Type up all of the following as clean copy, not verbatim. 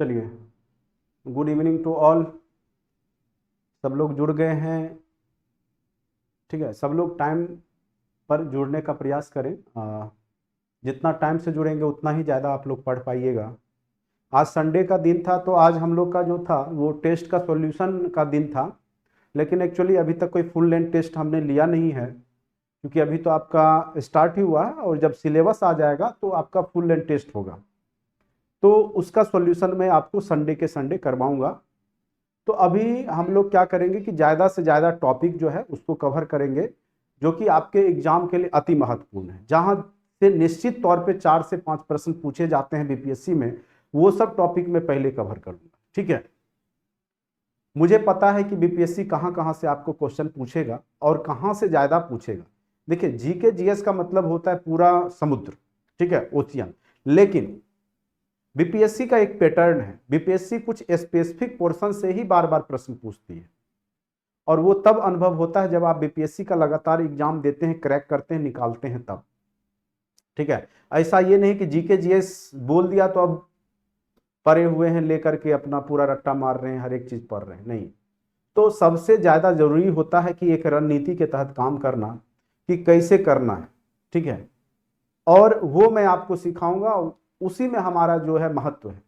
चलिए, good evening to all. सब लोग जुड़ गए हैं। ठीक है, सब लोग टाइम पर जुड़ने का प्रयास करें। जितना टाइम से जुड़ेंगे उतना ही ज़्यादा आप लोग पढ़ पाइएगा। आज संडे का दिन था तो आज हम लोग का जो था वो टेस्ट का सॉल्यूशन का दिन था। लेकिन एक्चुअली अभी तक कोई फुल लेंथ टेस्ट हमने लिया नहीं है, क्योंकि अभी तो आपका स्टार्ट ही हुआ है और जब सिलेबस आ जाएगा तो आपका फुल लेंथ टेस्ट होगा। तो उसका सॉल्यूशन मैं आपको संडे के संडे करवाऊंगा। तो अभी हम लोग क्या करेंगे कि ज़्यादा से ज़्यादा टॉपिक जो है उसको कवर करेंगे, जो कि आपके एग्जाम के लिए अति महत्वपूर्ण है, जहां से निश्चित तौर पे 4 से 5 प्रश्न पूछे जाते हैं बीपीएससी में। वो सब टॉपिक मैं पहले कवर करूंगा। ठीक है, मुझे पता है कि बीपीएससी कहां कहां से आपको क्वेश्चन पूछेगा और कहां से ज़्यादा पूछेगा। देखिए, जीके जीएस का मतलब होता है पूरा समुद्र, ठीक है, ओशियन। लेकिन बीपीएससी का एक पैटर्न है, बीपीएससी कुछ स्पेसिफिक पोर्शन से ही बार बार प्रश्न पूछती है, और वो तब अनुभव होता है जब आप बीपीएससी का लगातार एग्जाम देते हैं, क्रैक करते हैं, निकालते हैं तब। ठीक है, ऐसा ये नहीं कि जीके जीएस बोल दिया तो अब परे हुए हैं लेकर के अपना पूरा रट्टा मार रहे हैं, हर एक चीज पढ़ रहे हैं, नहीं। तो सबसे ज्यादा जरूरी होता है कि एक रणनीति के तहत काम करना, कि कैसे करना है। ठीक है, और वो मैं आपको सिखाऊंगा, उसी में हमारा जो है महत्व है।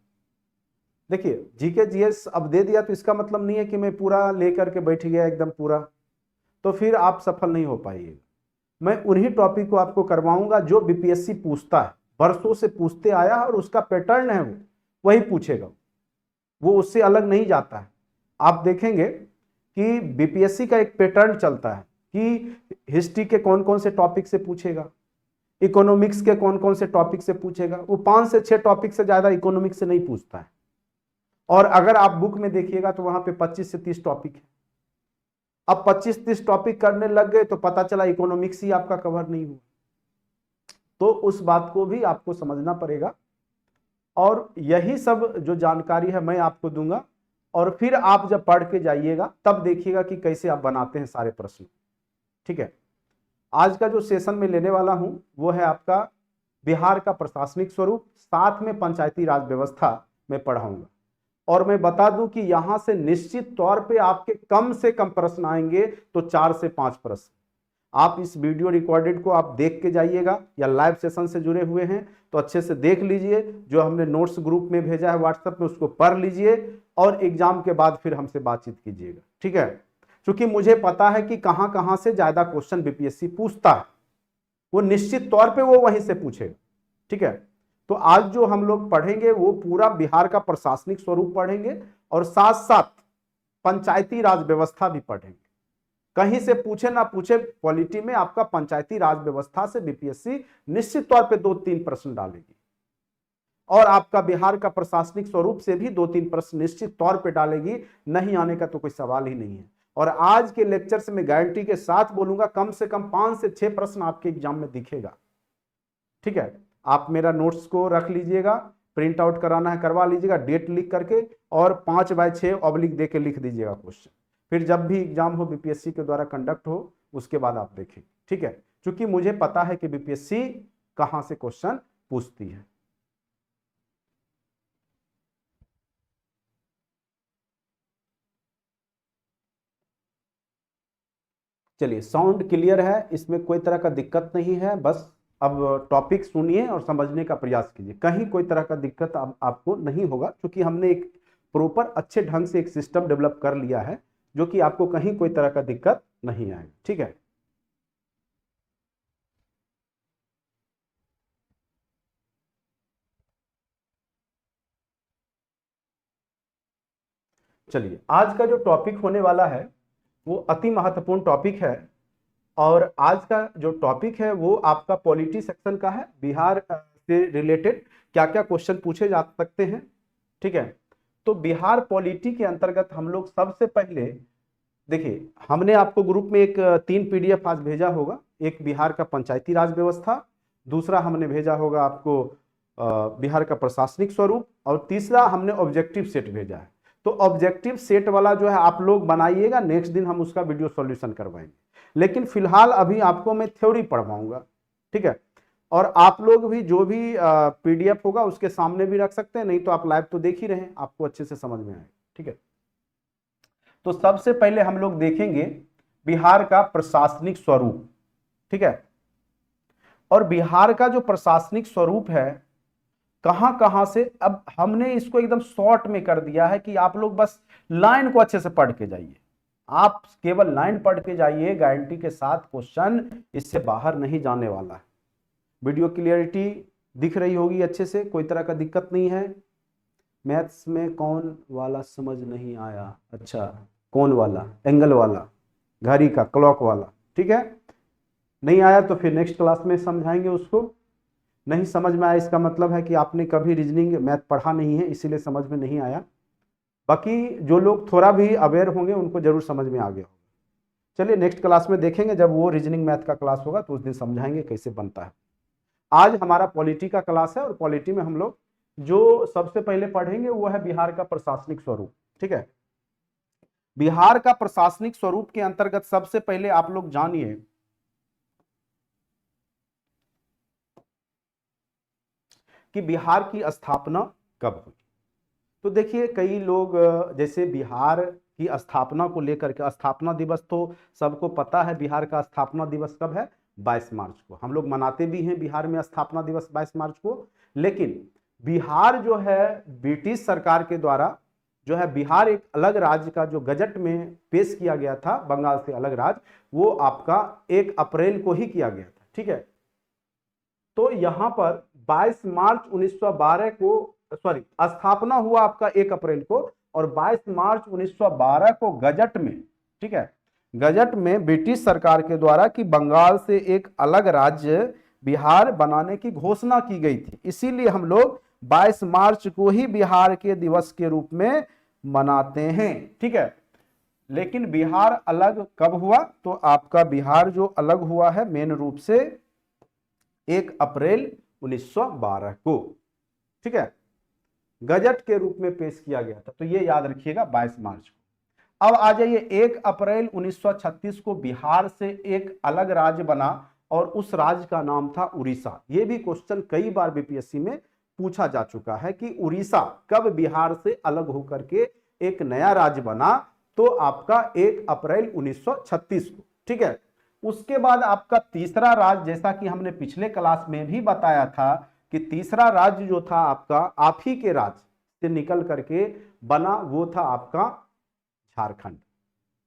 देखिए, जीके जीएस अब दे दिया तो इसका मतलब नहीं है कि मैं पूरा लेकर के बैठ गया एकदम पूरा, तो फिर आप सफल नहीं हो पाइएगा। मैं उन्हीं टॉपिक को आपको करवाऊंगा जो बीपीएससी पूछता है, वर्षों से पूछते आया है, और उसका पैटर्न है वो वही पूछेगा, वो उससे अलग नहीं जाता है। आप देखेंगे कि बीपीएससी का एक पैटर्न चलता है कि हिस्ट्री के कौन कौन से टॉपिक से पूछेगा, इकोनॉमिक्स के कौन कौन से टॉपिक से पूछेगा। वो 5 से 6 टॉपिक से ज्यादा इकोनॉमिक्स से नहीं पूछता है। और अगर आप बुक में देखिएगा तो वहां पे 25 से 30 टॉपिक है। अब 25-30 टॉपिक करने लग गए तो पता चला इकोनॉमिक्स ही आपका कवर नहीं हुआ। तो उस बात को भी आपको समझना पड़ेगा, और यही सब जो जानकारी है मैं आपको दूंगा। और फिर आप जब पढ़ के जाइएगा तब देखिएगा कि कैसे आप बनाते हैं सारे प्रश्न। ठीक है, आज का जो सेशन में लेने वाला हूं वो है आपका बिहार का प्रशासनिक स्वरूप, साथ में पंचायती राज व्यवस्था में पढ़ाऊंगा। और मैं बता दूं कि यहां से निश्चित तौर पे आपके कम से कम प्रश्न आएंगे, तो 4 से 5 प्रश्न। आप इस वीडियो रिकॉर्डेड को आप देख के जाइएगा, या लाइव सेशन से जुड़े हुए हैं तो अच्छे से देख लीजिए, जो हमने नोट्स ग्रुप में भेजा है व्हाट्सएप में उसको पढ़ लीजिए, और एग्जाम के बाद फिर हमसे बातचीत कीजिएगा। ठीक है, क्योंकि मुझे पता है कि कहां कहां से ज्यादा क्वेश्चन बीपीएससी पूछता है, वो निश्चित तौर पे वो वहीं से पूछेगा। ठीक है, तो आज जो हम लोग पढ़ेंगे वो पूरा बिहार का प्रशासनिक स्वरूप पढ़ेंगे, और साथ साथ पंचायती राज व्यवस्था भी पढ़ेंगे। कहीं से पूछे ना पूछे, पॉलिटी में आपका पंचायती राज व्यवस्था से बीपीएससी निश्चित तौर पे 2-3 प्रश्न डालेगी, और आपका बिहार का प्रशासनिक स्वरूप से भी 2-3 प्रश्न निश्चित तौर पे डालेगी। नहीं आने का तो कोई सवाल ही नहीं है। और आज के लेक्चर से मैं गारंटी के साथ बोलूंगा कम से कम 5 से 6 प्रश्न आपके एग्जाम में दिखेगा। ठीक है, आप मेरा नोट्स को रख लीजिएगा, प्रिंट आउट कराना है करवा लीजिएगा, डेट लिख करके, और 5/6 ऑब्लिक दे के लिख दीजिएगा क्वेश्चन। फिर जब भी एग्जाम हो बीपीएससी के द्वारा कंडक्ट हो उसके बाद आप देखें। ठीक है, क्योंकि मुझे पता है कि बीपीएससी कहां से क्वेश्चन पूछती है। चलिए, साउंड क्लियर है, इसमें कोई तरह का दिक्कत नहीं है। बस अब टॉपिक सुनिए और समझने का प्रयास कीजिए, कहीं कोई तरह का दिक्कत आपको नहीं होगा, क्योंकि हमने एक प्रॉपर अच्छे ढंग से एक सिस्टम डेवलप कर लिया है, जो कि आपको कहीं कोई तरह का दिक्कत नहीं आएगी। ठीक है, चलिए, आज का जो टॉपिक होने वाला है वो अति महत्वपूर्ण टॉपिक है। और आज का जो टॉपिक है वो आपका पॉलिटी सेक्शन का है, बिहार से रिलेटेड क्या क्या क्वेश्चन पूछे जा सकते हैं। ठीक है, तो बिहार पॉलिटी के अंतर्गत हम लोग सबसे पहले देखिए, हमने आपको ग्रुप में एक 3 पीडीएफ आज भेजा होगा। एक बिहार का पंचायती राज व्यवस्था, दूसरा हमने भेजा होगा आपको बिहार का प्रशासनिक स्वरूप, और तीसरा हमने ऑब्जेक्टिव सेट भेजा है। तो ऑब्जेक्टिव सेट वाला जो है आप लोग बनाइएगा, नेक्स्ट दिन हम उसका वीडियो सॉल्यूशन करवाएंगे। लेकिन फिलहाल अभी आपको मैं थ्योरी पढ़वाऊंगा। ठीक है, और आप लोग भी जो भी पीडीएफ होगा उसके सामने भी रख सकते हैं, नहीं तो आप लाइव तो देख ही रहे हैं, आपको अच्छे से समझ में आएगा। ठीक है, तो सबसे पहले हम लोग देखेंगे बिहार का प्रशासनिक स्वरूप। ठीक है, और बिहार का जो प्रशासनिक स्वरूप है कहां कहां से, अब हमने इसको एकदम शॉर्ट में कर दिया है कि आप लोग बस लाइन को अच्छे से पढ़ के जाइए। आप केवल लाइन पढ़ के जाइए, गारंटी के साथ क्वेश्चन इससे बाहर नहीं जाने वाला है। वीडियो क्लियरिटी दिख रही होगी अच्छे से, कोई तरह का दिक्कत नहीं है। मैथ्स में कौन वाला समझ नहीं आया? अच्छा, कौन वाला? एंगल वाला, घड़ी का, क्लॉक वाला। ठीक है, नहीं आया तो फिर नेक्स्ट क्लास में समझाएंगे उसको। नहीं समझ में आया इसका मतलब है कि आपने कभी रीजनिंग मैथ पढ़ा नहीं है, इसीलिए समझ में नहीं आया। बाकी जो लोग थोड़ा भी अवेयर होंगे उनको जरूर समझ में आ गया होगा। चलिए नेक्स्ट क्लास में देखेंगे, जब वो रीजनिंग मैथ का क्लास होगा तो उस दिन समझाएंगे कैसे बनता है। आज हमारा पॉलिटी का क्लास है, और पॉलिटी में हम लोग जो सबसे पहले पढ़ेंगे वो है बिहार का प्रशासनिक स्वरूप। ठीक है, बिहार का प्रशासनिक स्वरूप के अंतर्गत सबसे पहले आप लोग जानिए कि बिहार की स्थापना कब हुई। तो देखिए कई लोग जैसे बिहार की स्थापना को लेकर के, स्थापना दिवस तो सबको पता है, बिहार का स्थापना दिवस कब है? 22 मार्च को। हम लोग मनाते भी हैं बिहार में स्थापना दिवस 22 मार्च को। लेकिन बिहार जो है ब्रिटिश सरकार के द्वारा जो है, बिहार एक अलग राज्य का जो गजट में पेश किया गया था, बंगाल से अलग राज्य, वो आपका 1 अप्रैल को ही किया गया था। ठीक है, तो यहां पर 22 मार्च 1912 को, सॉरी, स्थापना हुआ आपका 1 अप्रैल को, और 22 मार्च 1912 को गजट में, ठीक है, गजट में ब्रिटिश सरकार के द्वारा कि बंगाल से एक अलग राज्य बिहार बनाने की घोषणा की गई थी। इसीलिए हम लोग 22 मार्च को ही बिहार के दिवस के रूप में मनाते हैं। ठीक है, लेकिन बिहार अलग कब हुआ? तो आपका बिहार जो अलग हुआ है मेन रूप से 1 अप्रैल 1912 को। ठीक है, गजट के रूप में पेश किया गया था, तो ये याद रखिएगा 22 मार्च को। अब आ जाइए 1 अप्रैल 1936 को बिहार से एक अलग राज्य बना, और उस राज्य का नाम था उड़ीसा। ये भी क्वेश्चन कई बार बीपीएससी में पूछा जा चुका है कि उड़ीसा कब बिहार से अलग होकर के एक नया राज्य बना? तो आपका 1 अप्रैल 1936 को। ठीक है, उसके बाद आपका तीसरा राज्य, जैसा कि हमने पिछले क्लास में भी बताया था कि तीसरा राज्य जो था आपका आप ही के राज्य से निकल करके बना, वो था आपका झारखंड।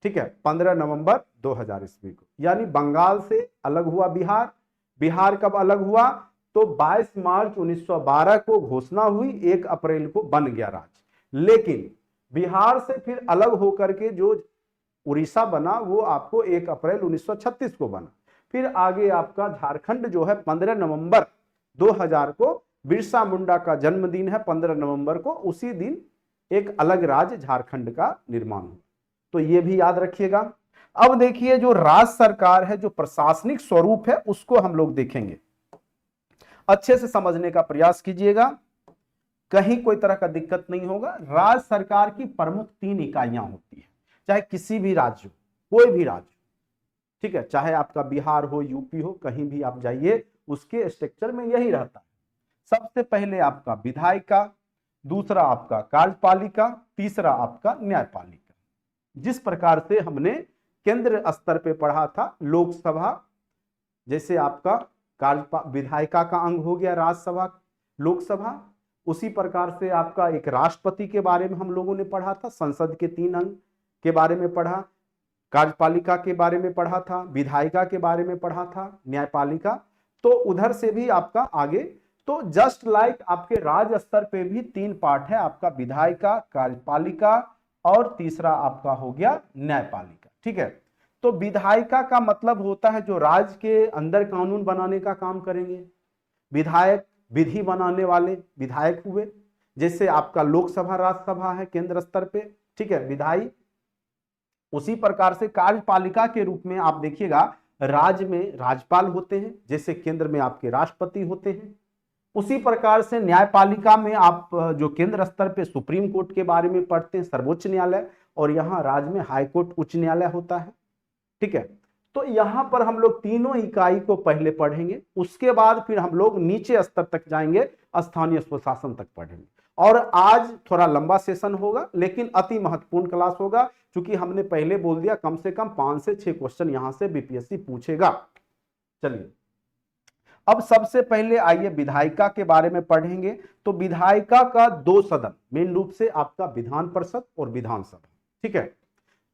ठीक है, 15 नवंबर 2000 ईस्वी को, यानी बंगाल से अलग हुआ बिहार। बिहार कब अलग हुआ? तो 22 मार्च 1912 को घोषणा हुई, 1 अप्रैल को बन गया राज्य। लेकिन बिहार से फिर अलग होकर के जो उड़ीसा बना वो आपको 1 अप्रैल 1936 को बना। फिर आगे आपका झारखंड जो है 15 नवंबर 2000 को, बिरसा मुंडा का जन्मदिन है 15 नवंबर को, उसी दिन एक अलग राज्य झारखंड का निर्माण हुआ। तो ये भी याद रखिएगा। अब देखिए जो राज्य सरकार है, जो प्रशासनिक स्वरूप है, उसको हम लोग देखेंगे। अच्छे से समझने का प्रयास कीजिएगा, कहीं कोई तरह का दिक्कत नहीं होगा। राज्य सरकार की प्रमुख 3 इकाइयां होती है, चाहे किसी भी राज्य हो, कोई भी राज्य। ठीक है, चाहे आपका बिहार हो, यूपी हो, कहीं भी आप जाइए, उसके स्ट्रक्चर में यही रहता है। सबसे पहले आपका विधायिका, दूसरा आपका कार्यपालिका, तीसरा आपका न्यायपालिका। जिस प्रकार से हमने केंद्र स्तर पे पढ़ा था लोकसभा, जैसे आपका विधायिका का अंग हो गया राज्यसभा, लोकसभा, उसी प्रकार से आपका एक राष्ट्रपति के बारे में हम लोगों ने पढ़ा था, संसद के 3 अंग के बारे में पढ़ा, कार्यपालिका के बारे में पढ़ा था, विधायिका के बारे में पढ़ा था, न्यायपालिका। तो उधर से भी आपका आगे, तो जस्ट लाइक आपके राज्य स्तर पे भी 3 पार्ट है, आपका विधायिका, कार्यपालिका, और तीसरा आपका हो गया न्यायपालिका। ठीक है, तो विधायिका का मतलब होता है जो राज्य के अंदर कानून बनाने का काम करेंगे। विधायक विधि बनाने वाले विधायक हुए, जैसे आपका लोकसभा राज्यसभा है केंद्र स्तर पे। ठीक है, विधायी। उसी प्रकार से कार्यपालिका के रूप में आप देखिएगा राज्य में राज्यपाल होते हैं, जैसे केंद्र में आपके राष्ट्रपति होते हैं। उसी प्रकार से न्यायपालिका में आप जो केंद्र स्तर पे सुप्रीम कोर्ट के बारे में पढ़ते हैं, सर्वोच्च न्यायालय, और यहाँ राज्य में हाई कोर्ट, उच्च न्यायालय होता है। ठीक है, तो यहां पर हम लोग तीनों इकाई को पहले पढ़ेंगे, उसके बाद फिर हम लोग नीचे स्तर तक जाएंगे, स्थानीय स्वशासन तक पढ़ेंगे। और आज थोड़ा लंबा सेशन होगा लेकिन अति महत्वपूर्ण क्लास होगा, क्योंकि हमने पहले बोल दिया कम से कम 5 से 6 क्वेश्चन यहां से बीपीएससी पूछेगा। चलिए अब सबसे पहले आइए विधायिका के बारे में पढ़ेंगे। तो विधायिका का 2 सदन, मेन रूप से आपका विधान परिषद और विधानसभा, ठीक है।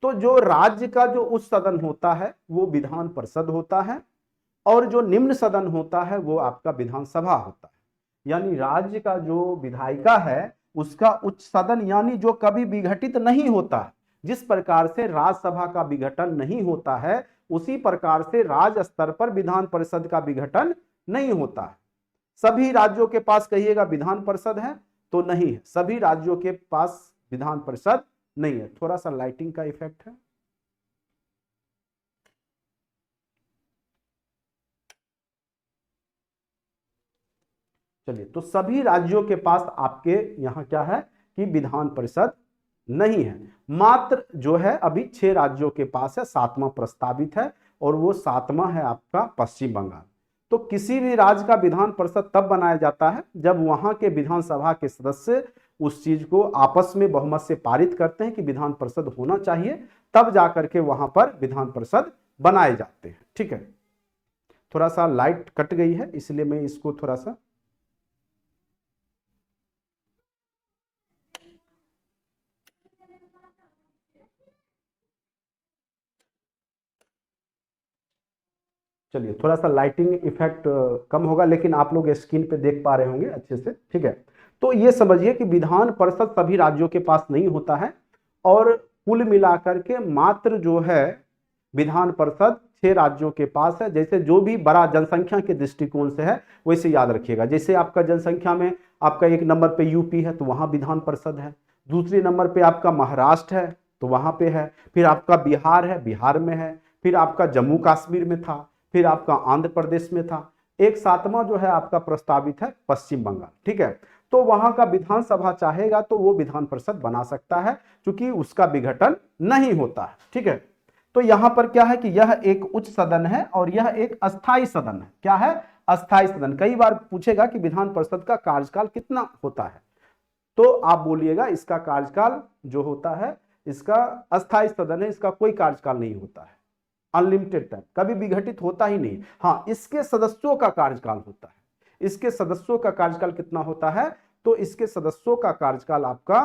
तो जो राज्य का जो उच्च सदन होता है वो विधान परिषद होता है, और जो निम्न सदन होता है वो आपका विधानसभा होता है। यानी राज्य का जो विधायिका है उसका उच्च सदन यानी जो कभी विघटित नहीं होता है, जिस प्रकार से राज्यसभा का विघटन नहीं होता है उसी प्रकार से राज्य स्तर पर विधान परिषद का विघटन नहीं होता है। सभी राज्यों के पास कहिएगा विधान परिषद है तो नहीं है, सभी राज्यों के पास विधान परिषद नहीं है। थोड़ा सा लाइटिंग का इफेक्ट है। चलिए, तो सभी राज्यों के पास आपके यहां क्या है कि विधान परिषद नहीं है। मात्र जो है अभी 6 राज्यों के पास है, 7वां प्रस्तावित है और वो 7वां है आपका पश्चिम बंगाल। तो किसी भी राज्य का विधान परिषद तब बनाया जाता है जब वहां के विधानसभा के सदस्य उस चीज को आपस में बहुमत से पारित करते हैं कि विधान परिषद होना चाहिए, तब जाकर के वहां पर विधान परिषद बनाए जाते हैं, ठीक है। थोड़ा सा लाइट कट गई है इसलिए मैं इसको थोड़ा सा, चलिए थोड़ा सा लाइटिंग इफेक्ट कम होगा लेकिन आप लोग स्क्रीन पे देख पा रहे होंगे अच्छे से, ठीक है। तो ये समझिए कि विधान परिषद सभी राज्यों के पास नहीं होता है, और कुल मिलाकर के मात्र जो है विधान परिषद 6 राज्यों के पास है। जैसे जो भी बड़ा जनसंख्या के दृष्टिकोण से है वैसे याद रखिएगा, जैसे आपका जनसंख्या में आपका 1 नंबर पे यूपी है तो वहां विधान परिषद है, दूसरे नंबर पे आपका महाराष्ट्र है तो वहां पे है, फिर आपका बिहार है, बिहार में है, फिर आपका जम्मू कश्मीर में था, फिर आपका आंध्र प्रदेश में था, एक 7वां जो है आपका प्रस्तावित है पश्चिम बंगाल, ठीक है। तो वहां का विधानसभा चाहेगा तो वो विधान परिषद बना सकता है क्योंकि उसका विघटन नहीं होता है, ठीक है। तो यहां पर क्या है कि यह एक उच्च सदन है और यह एक अस्थाई सदन है। क्या है? अस्थाई सदन। कई बार पूछेगा कि विधान परिषद का कार्यकाल कितना होता है, तो आप बोलिएगा इसका कार्यकाल जो होता है, इसका अस्थाई सदन है, इसका कोई कार्यकाल नहीं होता है, अनलिमिटेड टाइम, कभी विघटित होता ही नहीं। हाँ, इसके सदस्यों का कार्यकाल होता है। इसके सदस्यों का कार्यकाल कितना होता है? तो इसके सदस्यों का कार्यकाल आपका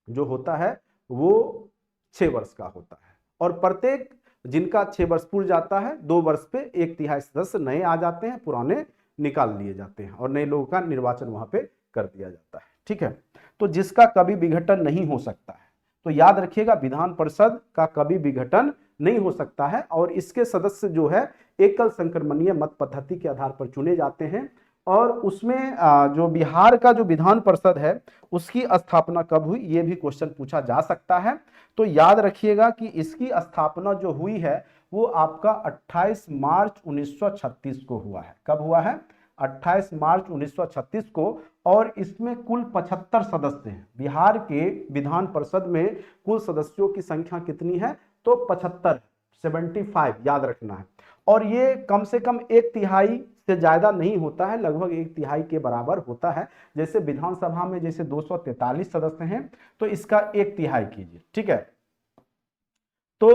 जो होता है वो 6 वर्ष का होता है, और प्रत्येक जिनका 6 वर्ष पूर जाता है 2 वर्ष पे 1/3 सदस्य नए आ जाते हैं, पुराने निकाल लिए जाते हैं और नए लोगों का निर्वाचन वहां पे कर दिया जाता है, ठीक है। तो जिसका कभी विघटन नहीं हो सकता है, तो याद रखिएगा विधान परिषद का कभी विघटन नहीं हो सकता है, और इसके सदस्य जो है एकल संक्रमणीय मत पद्धति के आधार पर चुने जाते हैं। और उसमें जो बिहार का जो विधान परिषद है उसकी स्थापना कब हुई, ये भी क्वेश्चन पूछा जा सकता है। तो याद रखिएगा कि इसकी स्थापना जो हुई है वो आपका 28 मार्च 1936 को हुआ है। कब हुआ है? 28 मार्च 1936 को। और इसमें कुल 75 सदस्य हैं। बिहार के विधान परिषद में कुल सदस्यों की संख्या कितनी है? तो 75, 75 याद रखना है। और ये कम से कम 1/3 से ज्यादा नहीं होता है, लगभग 1/3 के बराबर होता है। जैसे विधानसभा में जैसे 243 सदस्य हैं तो इसका 1/3 कीजिए, ठीक है। तो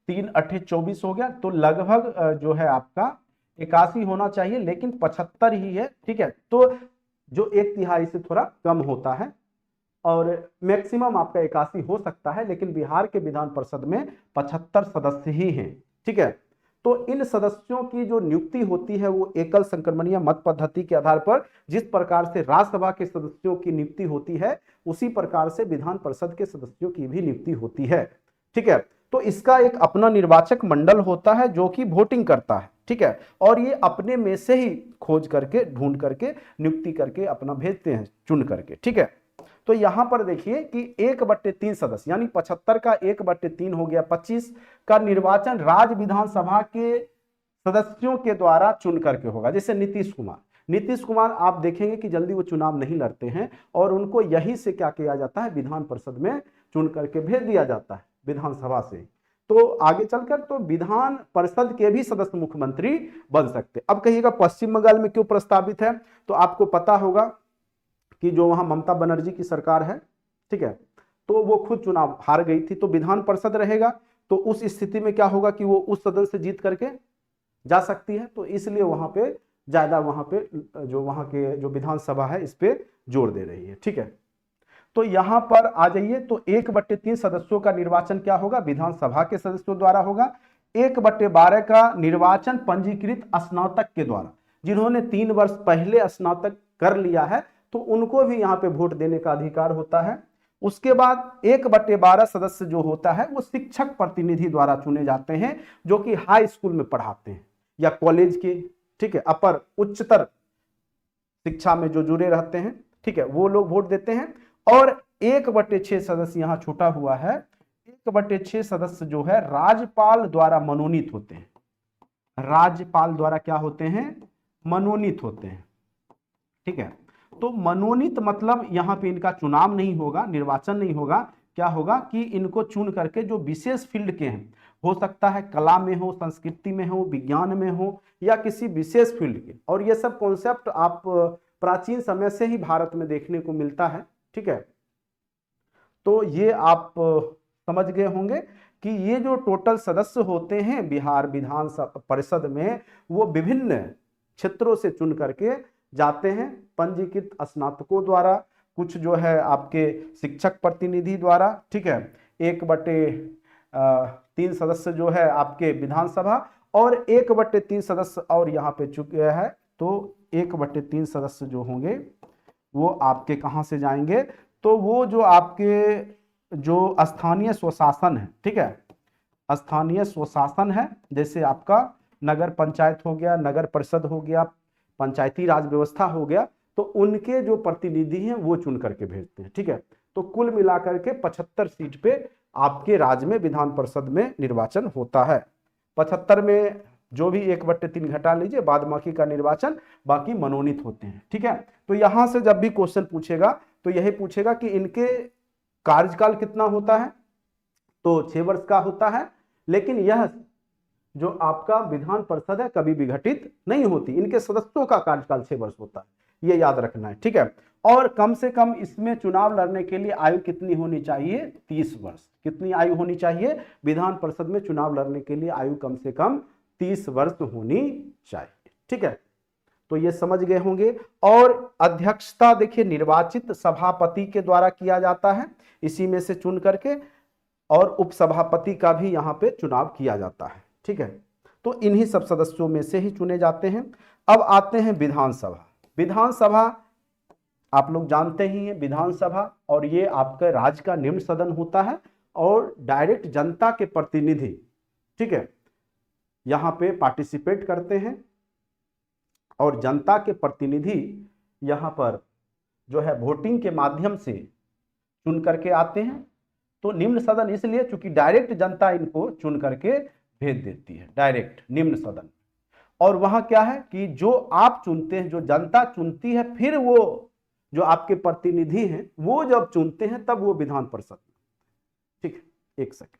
3 8 24 हो गया, तो लगभग जो है आपका 81 होना चाहिए, लेकिन 75 ही है, ठीक है। तो जो 1/3 से थोड़ा कम होता है, और मैक्सिमम आपका 81 हो सकता है, लेकिन बिहार के विधान परिषद में 75 सदस्य ही हैं, ठीक है। तो इन सदस्यों की जो नियुक्ति होती है वो एकल संक्रमणीय मत पद्धति के आधार पर, जिस प्रकार से राज्यसभा के सदस्यों की नियुक्ति होती है उसी प्रकार से विधान परिषद के सदस्यों की भी नियुक्ति होती है, ठीक है। तो इसका एक अपना निर्वाचक मंडल होता है जो कि वोटिंग करता है, ठीक है। और ये अपने में से ही खोज करके, ढूंढ करके, नियुक्ति करके अपना भेजते हैं, चुन करके, ठीक है। तो यहां पर देखिए कि 1/3 सदस्य यानी 75 का 1/3 हो गया 25 का निर्वाचन राज्य विधानसभा के सदस्यों के द्वारा चुन करके होगा। जैसे नीतीश कुमार आप देखेंगे कि जल्दी वो चुनाव नहीं लड़ते हैं, और उनको यही से क्या किया जाता है, विधान परिषद में चुन करके भेज दिया जाता है विधानसभा से। तो आगे चलकर तो विधान परिषद के भी सदस्य मुख्यमंत्री बन सकते। अब कहिएगा पश्चिम बंगाल में क्यों प्रस्तावित है, तो आपको पता होगा कि जो वहां ममता बनर्जी की सरकार है, ठीक है, तो वो खुद चुनाव हार गई थी, तो विधान परिषद रहेगा, तो उस स्थिति में क्या होगा कि वो उस सदन से जीत करके जा सकती है, तो इसलिए वहां पे ज्यादा वहां पे जो वहां के जो विधानसभा है इस पे जोर दे रही है, ठीक है। तो यहां पर आ जाइए, तो 1/3 सदस्यों का निर्वाचन क्या होगा, विधानसभा के सदस्यों द्वारा होगा। 1/12 का निर्वाचन पंजीकृत स्नातक के द्वारा, जिन्होंने 3 वर्ष पहले स्नातक कर लिया है तो उनको भी यहाँ पे वोट देने का अधिकार होता है। उसके बाद 1/12 सदस्य जो होता है वो शिक्षक प्रतिनिधि द्वारा चुने जाते हैं, जो कि हाई स्कूल में पढ़ाते हैं या कॉलेज के, ठीक है, अपर उच्चतर शिक्षा में जो जुड़े रहते हैं, ठीक है, वो लोग वोट देते हैं। और 1/6 सदस्य यहाँ छूटा हुआ है, 1/6 सदस्य जो है राज्यपाल द्वारा मनोनीत होते हैं, राज्यपाल द्वारा क्या होते हैं, मनोनीत होते हैं, ठीक है। तो मनोनीत मतलब यहां पे इनका चुनाव नहीं होगा, निर्वाचन नहीं होगा, क्या होगा कि इनको चुन करके जो विशेष फील्ड के हैं, हो सकता है कला में हो, संस्कृति में हो, विज्ञान में हो, या किसी विशेष फील्ड के, और ये सब कॉन्सेप्ट आप प्राचीन समय से ही भारत में देखने को मिलता है, ठीक है। तो ये आप समझ गए होंगे कि ये जो टोटल सदस्य होते हैं बिहार विधान परिषद में, वो विभिन्न क्षेत्रों से चुन करके जाते हैं, पंजीकृत स्नातकों द्वारा, कुछ जो है आपके शिक्षक प्रतिनिधि द्वारा, ठीक है, 1/3 सदस्य जो है आपके विधानसभा, और 1/3 सदस्य और यहाँ पे चुके हैं, तो 1/3 सदस्य जो होंगे वो आपके कहाँ से जाएंगे, तो वो जो आपके जो स्थानीय स्वशासन है, ठीक है, स्थानीय स्वशासन है, जैसे आपका नगर पंचायत हो गया, नगर परिषद हो गया, पंचायती राज व्यवस्था हो गया, तो उनके जो प्रतिनिधि हैं वो चुन करके भेजते हैं, ठीक है। तो कुल मिलाकर के 75 सीट पे आपके राज्य में विधान परिषद में निर्वाचन होता है। 75 में जो भी 1/3 घटा लीजिए, बाद बाकी का निर्वाचन, बाकी मनोनीत होते हैं, ठीक है। तो यहां से जब भी क्वेश्चन पूछेगा तो यही पूछेगा कि इनके कार्यकाल कितना होता है, तो 6 वर्ष का होता है, लेकिन यह जो आपका विधान परिषद है कभी भी घटित नहीं होती, इनके सदस्यों का कार्यकाल 6 वर्ष होता है, ये याद रखना है, ठीक है। और कम से कम इसमें चुनाव लड़ने के लिए आयु कितनी होनी चाहिए, 30 वर्ष। कितनी आयु होनी चाहिए, विधान परिषद में चुनाव लड़ने के लिए आयु कम से कम 30 वर्ष होनी चाहिए, ठीक है। तो ये समझ गए होंगे। और अध्यक्षता देखिए निर्वाचित सभापति के द्वारा किया जाता है, इसी में से चुन करके, और उपसभापति का भी यहाँ पे चुनाव किया जाता है, ठीक है। तो इन्हीं सब सदस्यों में से ही चुने जाते हैं। अब आते हैं विधानसभा। विधानसभा आप लोग जानते ही हैं, विधानसभा, और ये आपका राज्य का निम्न सदन होता है, और डायरेक्ट जनता के प्रतिनिधि, ठीक है, यहाँ पे पार्टिसिपेट करते हैं, और जनता के प्रतिनिधि यहाँ पर जो है वोटिंग के माध्यम से चुन करके आते हैं। तो निम्न सदन इसलिए चूंकि डायरेक्ट जनता इनको चुन करके भेज देती है, डायरेक्ट निम्न सदन। और वहां क्या है कि जो आप चुनते हैं, जो जनता चुनती है, फिर वो जो आपके प्रतिनिधि हैं वो जब चुनते हैं तब वो विधान परिषद, ठीक है। एक सेकंड,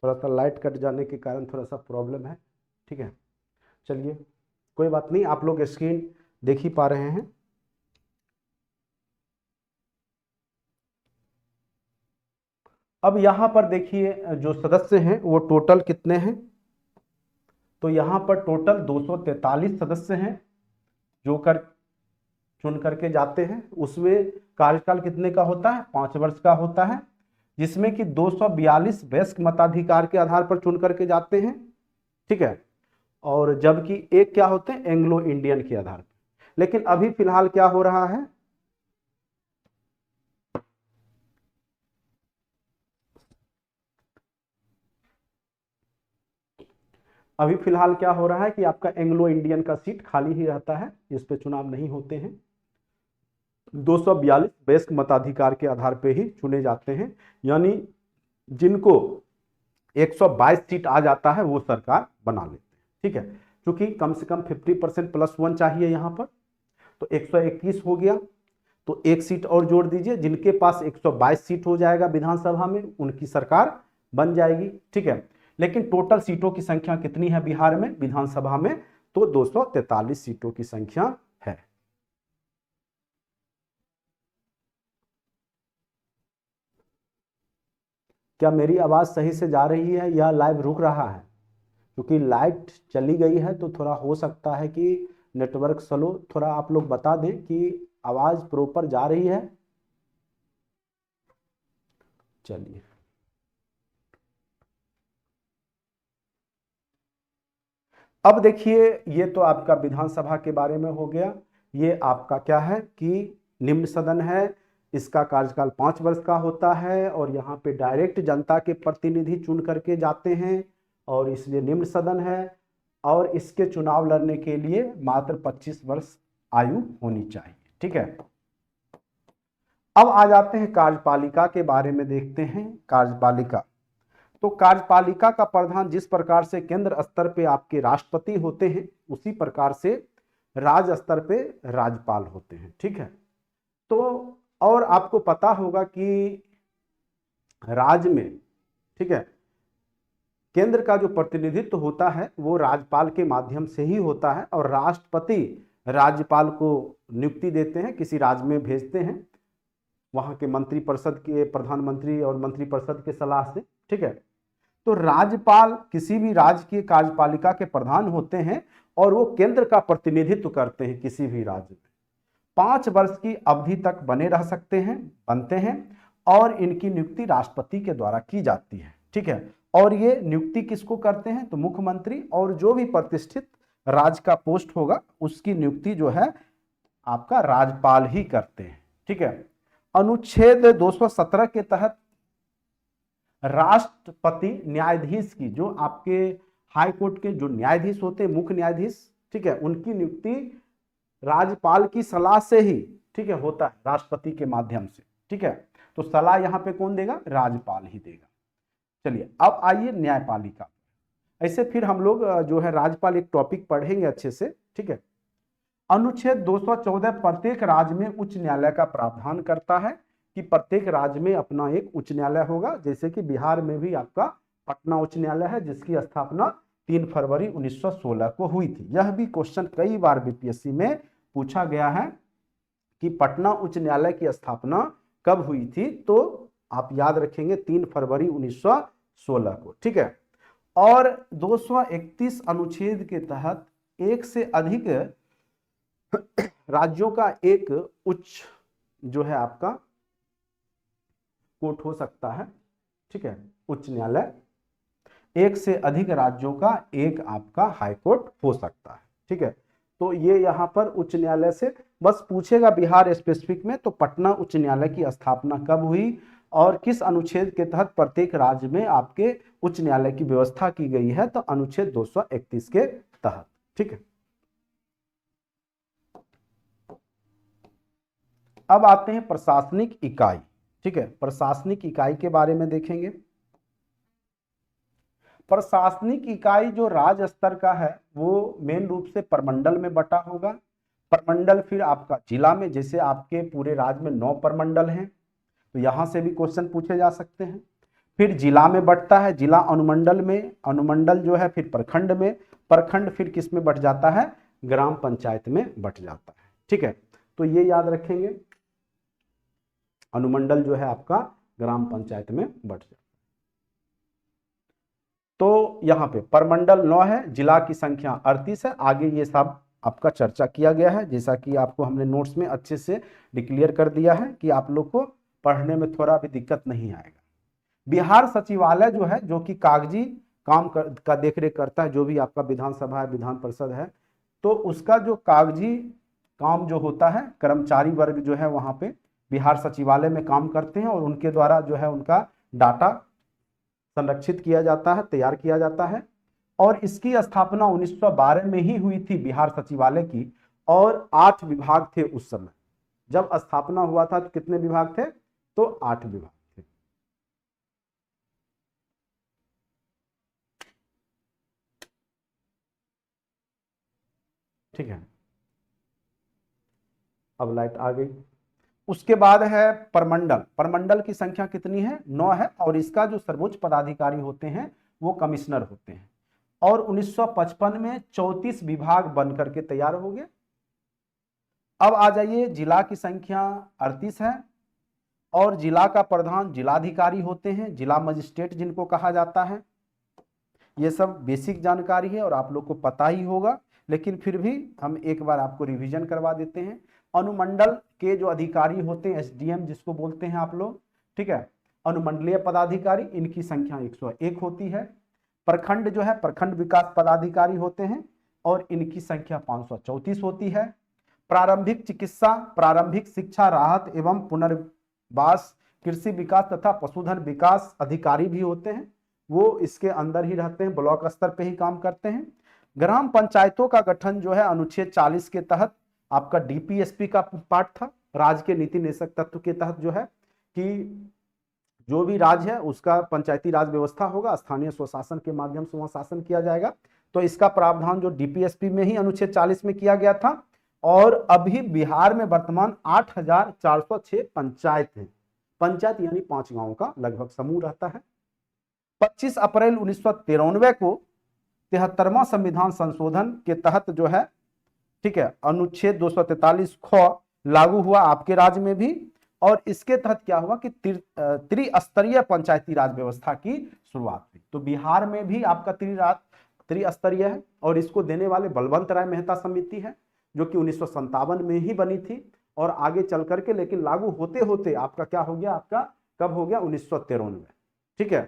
थोड़ा सा लाइट कट जाने के कारण थोड़ा सा प्रॉब्लम है, ठीक है। चलिए कोई बात नहीं, आप लोग स्क्रीन देख ही पा रहे हैं। अब यहां पर देखिए जो सदस्य हैं वो टोटल कितने हैं, तो यहां पर टोटल 243 सदस्य हैं जो चुन करके जाते हैं। उसमें कार्यकाल कितने का होता है, 5 वर्ष का होता है, जिसमें कि 242 वयस्क मताधिकार के आधार पर चुन करके जाते हैं, ठीक है। और जबकि एक क्या होते हैं, एंग्लो इंडियन के आधार पर। लेकिन अभी फिलहाल क्या हो रहा है, अभी फिलहाल क्या हो रहा है कि आपका एंग्लो इंडियन का सीट खाली ही रहता है, इस पे चुनाव नहीं होते हैं। 242 वयस्क मताधिकार के आधार पे ही चुने जाते हैं, यानी जिनको 122 सीट आ जाता है वो सरकार बना लेते हैं, ठीक है। क्योंकि कम से कम 50% +1 चाहिए यहां पर, तो 121 हो गया, तो एक सीट और जोड़ दीजिए, जिनके पास 122 सीट हो जाएगा विधानसभा में उनकी सरकार बन जाएगी, ठीक है। लेकिन टोटल सीटों की संख्या कितनी है बिहार में विधानसभा में, तो 243 सीटों की संख्या है। क्या मेरी आवाज सही से जा रही है या लाइव रुक रहा है? क्योंकि लाइट चली गई है तो थोड़ा हो सकता है कि नेटवर्क स्लो, थोड़ा आप लोग बता दें कि आवाज प्रॉपर जा रही है। चलिए, अब देखिए ये तो आपका विधानसभा के बारे में हो गया। ये आपका क्या है कि निम्न सदन है, इसका कार्यकाल 5 वर्ष का होता है और यहाँ पे डायरेक्ट जनता के प्रतिनिधि चुन करके जाते हैं और इसलिए निम्न सदन है। और इसके चुनाव लड़ने के लिए मात्र 25 वर्ष आयु होनी चाहिए, ठीक है। अब आ जाते हैं कार्यपालिका के बारे में, देखते हैं कार्यपालिका। तो कार्यपालिका का प्रधान जिस प्रकार से केंद्र स्तर पे आपके राष्ट्रपति होते हैं, उसी प्रकार से राज्य स्तर पे राज्यपाल होते हैं, ठीक है। तो और आपको पता होगा कि राज्य में, ठीक है, केंद्र का जो प्रतिनिधित्व होता है वो राज्यपाल के माध्यम से ही होता है और राष्ट्रपति राज्यपाल को नियुक्ति देते हैं, किसी राज्य में भेजते हैं वहां के मंत्रिपरिषद के प्रधानमंत्री और मंत्रिपरिषद के सलाह से, ठीक है। तो राज्यपाल किसी भी राज्य की कार्यपालिका के प्रधान होते हैं और वो केंद्र का प्रतिनिधित्व करते हैं किसी भी राज्य में। 5 वर्ष की अवधि तक बने रह सकते हैं, बनते हैं, और इनकी नियुक्ति राष्ट्रपति के द्वारा की जाती है, ठीक है। और ये नियुक्ति किसको करते हैं, तो मुख्यमंत्री और जो भी प्रतिष्ठित राज्य का पोस्ट होगा उसकी नियुक्ति जो है आपका राज्यपाल ही करते हैं, ठीक है। अनुच्छेद 217 के तहत राष्ट्रपति न्यायाधीश की, जो आपके हाई कोर्ट के जो न्यायाधीश होते हैं, मुख्य न्यायाधीश, ठीक है, उनकी नियुक्ति राज्यपाल की सलाह से ही, ठीक है, होता है राष्ट्रपति के माध्यम से, ठीक है। तो सलाह यहां पे कौन देगा, राज्यपाल ही देगा। चलिए अब आइए न्यायपालिका। ऐसे फिर हम लोग जो है राज्यपाल एक टॉपिक पढ़ेंगे अच्छे से, ठीक है। अनुच्छेद 214 प्रत्येक राज्य में उच्च न्यायालय का प्रावधान करता है कि प्रत्येक राज्य में अपना एक उच्च न्यायालय होगा। जैसे कि बिहार में भी आपका पटना उच्च न्यायालय है, जिसकी स्थापना 3 फरवरी 1916 को हुई थी। यह भी क्वेश्चन कई बार बीपीएससी में पूछा गया है कि पटना उच्च न्यायालय की स्थापना कब हुई थी, तो आप याद रखेंगे 3 फरवरी 1916 को, ठीक है। और 231 अनुच्छेद के तहत एक से अधिक राज्यों का एक उच्च जो है आपका कोर्ट हो सकता है, ठीक है, उच्च न्यायालय। एक से अधिक राज्यों का एक आपका हाई कोर्ट हो सकता है, ठीक है। तो ये यहां पर उच्च न्यायालय से बस पूछेगा बिहार स्पेसिफिक में, तो पटना उच्च न्यायालय की स्थापना कब हुई और किस अनुच्छेद के तहत प्रत्येक राज्य में आपके उच्च न्यायालय की व्यवस्था की गई है, तो अनुच्छेद 231 के तहत, ठीक है। अब आते हैं प्रशासनिक इकाई, ठीक है। प्रशासनिक इकाई के बारे में देखेंगे। प्रशासनिक इकाई जो राज्य स्तर का है वो मेन रूप से प्रमंडल में बटा होगा। प्रमंडल फिर आपका जिला में, जैसे आपके पूरे राज्य में 9 प्रमंडल हैं, तो यहां से भी क्वेश्चन पूछे जा सकते हैं। फिर जिला में बटता है, जिला अनुमंडल में, अनुमंडल जो है फिर प्रखंड में, प्रखंड फिर किस में बट जाता है, ग्राम पंचायत में बट जाता है। ठीक है, तो ये याद रखेंगे, अनुमंडल जो है आपका ग्राम पंचायत में बट जाता है। तो यहाँ पे परमंडल 9 है, जिला की संख्या 38 है। आगे ये सब आपका चर्चा किया गया है, जैसा कि आपको हमने नोट्स में अच्छे से डिक्लेयर कर दिया है कि आप लोग को पढ़ने में थोड़ा भी दिक्कत नहीं आएगा। बिहार सचिवालय जो है, जो कि कागजी काम का देखरेख करता है, जो भी आपका विधानसभा है, विधान परिषद है, तो उसका जो कागजी काम जो होता है, कर्मचारी वर्ग जो है वहां पे बिहार सचिवालय में काम करते हैं और उनके द्वारा जो है उनका डाटा संरक्षित किया जाता है, तैयार किया जाता है। और इसकी स्थापना 1912 में ही हुई थी बिहार सचिवालय की, और 8 विभाग थे उस समय। जब स्थापना हुआ था तो कितने विभाग थे? तो 8 विभाग थे। ठीक है, अब लाइट आ गई। उसके बाद है परमंडल। परमंडल की संख्या कितनी है? 9 है, और इसका जो सर्वोच्च पदाधिकारी होते हैं वो कमिश्नर होते हैं। और 1955 में 34 विभाग बनकर के तैयार हो गए। अब आ जाइए, जिला की संख्या 38 है, और जिला का प्रधान जिलाधिकारी होते हैं, जिला मजिस्ट्रेट जिनको कहा जाता है। ये सब बेसिक जानकारी है और आप लोग को पता ही होगा, लेकिन फिर भी हम एक बार आपको रिवीजन करवा देते हैं। अनुमंडल के जो अधिकारी होते हैं, एसडीएम जिसको बोलते हैं आप लोग, ठीक है, अनुमंडलीय पदाधिकारी, इनकी संख्या 101 होती है। प्रखंड जो है, प्रखंड विकास पदाधिकारी होते हैं, और इनकी संख्या 534 होती है। प्रारंभिक चिकित्सा, प्रारंभिक शिक्षा, राहत एवं पुनर्वास, कृषि विकास तथा पशुधन विकास अधिकारी भी होते हैं, वो इसके अंदर ही रहते हैं, ब्लॉक स्तर पे ही काम करते हैं। ग्राम पंचायतों का गठन जो है अनुच्छेद 40 के तहत आपका डीपीएसपी का पार्ट था। राज्य के नीति निदेशक तत्व के तहत जो है कि जो भी राज्य है उसका पंचायती राज व्यवस्था होगा, स्थानीय स्वशासन के माध्यम से वहां शासन किया जाएगा। तो इसका प्रावधान जो डीपीएसपी में ही अनुच्छेद 40 में किया गया था। और अभी बिहार में वर्तमान 8406 पंचायत है। पंचायत यानी 5 गांवों का लगभग समूह रहता है। 25 अप्रैल 1993 को 73वां संविधान संशोधन के तहत जो है, ठीक है, अनुच्छेद 243 ख लागू हुआ आपके राज्य में भी। और इसके तहत क्या हुआ कि त्रिस्तरीय पंचायती राज व्यवस्था की शुरुआत हुई। तो बिहार में भी आपका त्रिस्तरीय है, और इसको देने वाले बलवंत राय मेहता समिति है, जो कि 1957 में ही बनी थी, और आगे चल करके लेकिन लागू होते होते आपका क्या हो गया, आपका कब हो गया? 1993 में। ठीक है,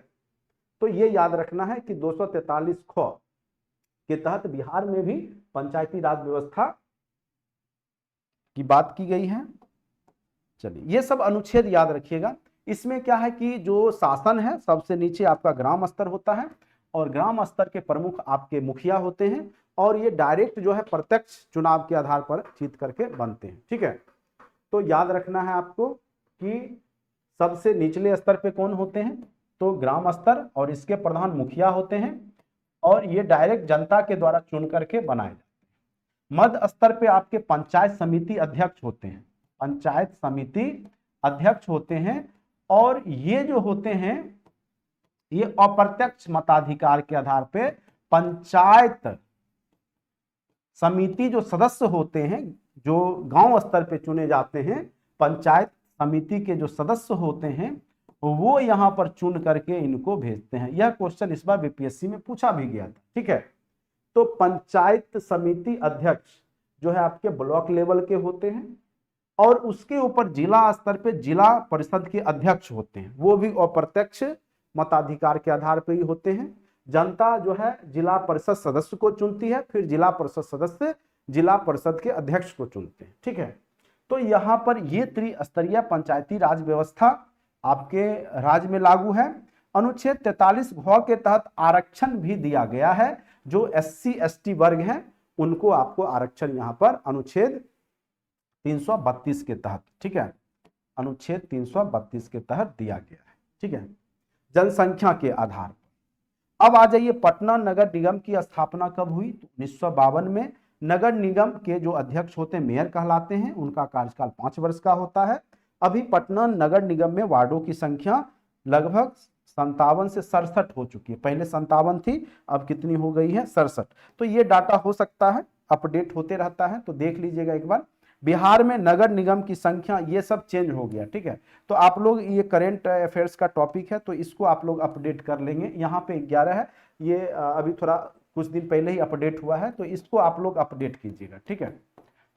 तो ये याद रखना है कि 243 ख के तहत बिहार में भी पंचायती राज व्यवस्था की बात की गई है। चलिए, ये सब अनुच्छेद याद रखिएगा। इसमें क्या है कि जो शासन है, सबसे नीचे आपका ग्राम स्तर होता है, और ग्राम स्तर के प्रमुख आपके मुखिया होते हैं, और ये डायरेक्ट जो है प्रत्यक्ष चुनाव के आधार पर जीत करके बनते हैं। ठीक है, तो याद रखना है आपको कि सबसे निचले स्तर पे कौन होते हैं? तो ग्राम स्तर, और इसके प्रधान मुखिया होते हैं, और ये डायरेक्ट जनता के द्वारा चुन करके बनाए जाते हैं। मध्य स्तर पे आपके पंचायत समिति अध्यक्ष होते हैं, पंचायत समिति अध्यक्ष होते हैं, और ये जो होते हैं ये अप्रत्यक्ष मताधिकार के आधार पे पंचायत समिति जो सदस्य होते हैं, जो गांव स्तर पे चुने जाते हैं, पंचायत समिति के जो सदस्य होते हैं वो यहां पर चुन करके इनको भेजते हैं। यह क्वेश्चन इस बार बीपीएससी में पूछा भी गया था। ठीक है, तो पंचायत समिति अध्यक्ष जो है आपके ब्लॉक लेवल के होते हैं, और उसके ऊपर जिला स्तर पे जिला परिषद के अध्यक्ष होते हैं, वो भी अप्रत्यक्ष मताधिकार के आधार पर ही होते हैं। जनता जो है जिला परिषद सदस्य को चुनती है, फिर जिला परिषद सदस्य जिला परिषद के अध्यक्ष को चुनते हैं। ठीक है, तो यहाँ पर ये त्रिस्तरीय पंचायती राज व्यवस्था आपके राज्य में लागू है। अनुच्छेद 43 घ के तहत आरक्षण भी दिया गया है। जो एससी एसटी वर्ग हैं उनको आपको आरक्षण यहाँ पर अनुच्छेद 332 के तहत, ठीक है, अनुच्छेद 332 के तहत दिया गया है। ठीक है, जनसंख्या के आधार पर। अब आ जाइए, पटना नगर निगम की स्थापना कब हुई? तो 1952 में। नगर निगम के जो अध्यक्ष होते हैं मेयर कहलाते हैं, उनका कार्यकाल 5 वर्ष का होता है। अभी पटना नगर निगम में वार्डों की संख्या लगभग 57 से 67 हो चुकी है। पहले 57 थी, अब कितनी हो गई है? 67। तो ये डाटा हो सकता है अपडेट होते रहता है, तो देख लीजिएगा एक बार। बिहार में नगर निगम की संख्या, ये सब चेंज हो गया, ठीक है। तो आप लोग, ये करेंट अफेयर्स का टॉपिक है, तो इसको आप लोग अपडेट कर लेंगे। यहाँ पे 11 है, ये अभी थोड़ा कुछ दिन पहले ही अपडेट हुआ है, तो इसको आप लोग अपडेट कीजिएगा, ठीक है।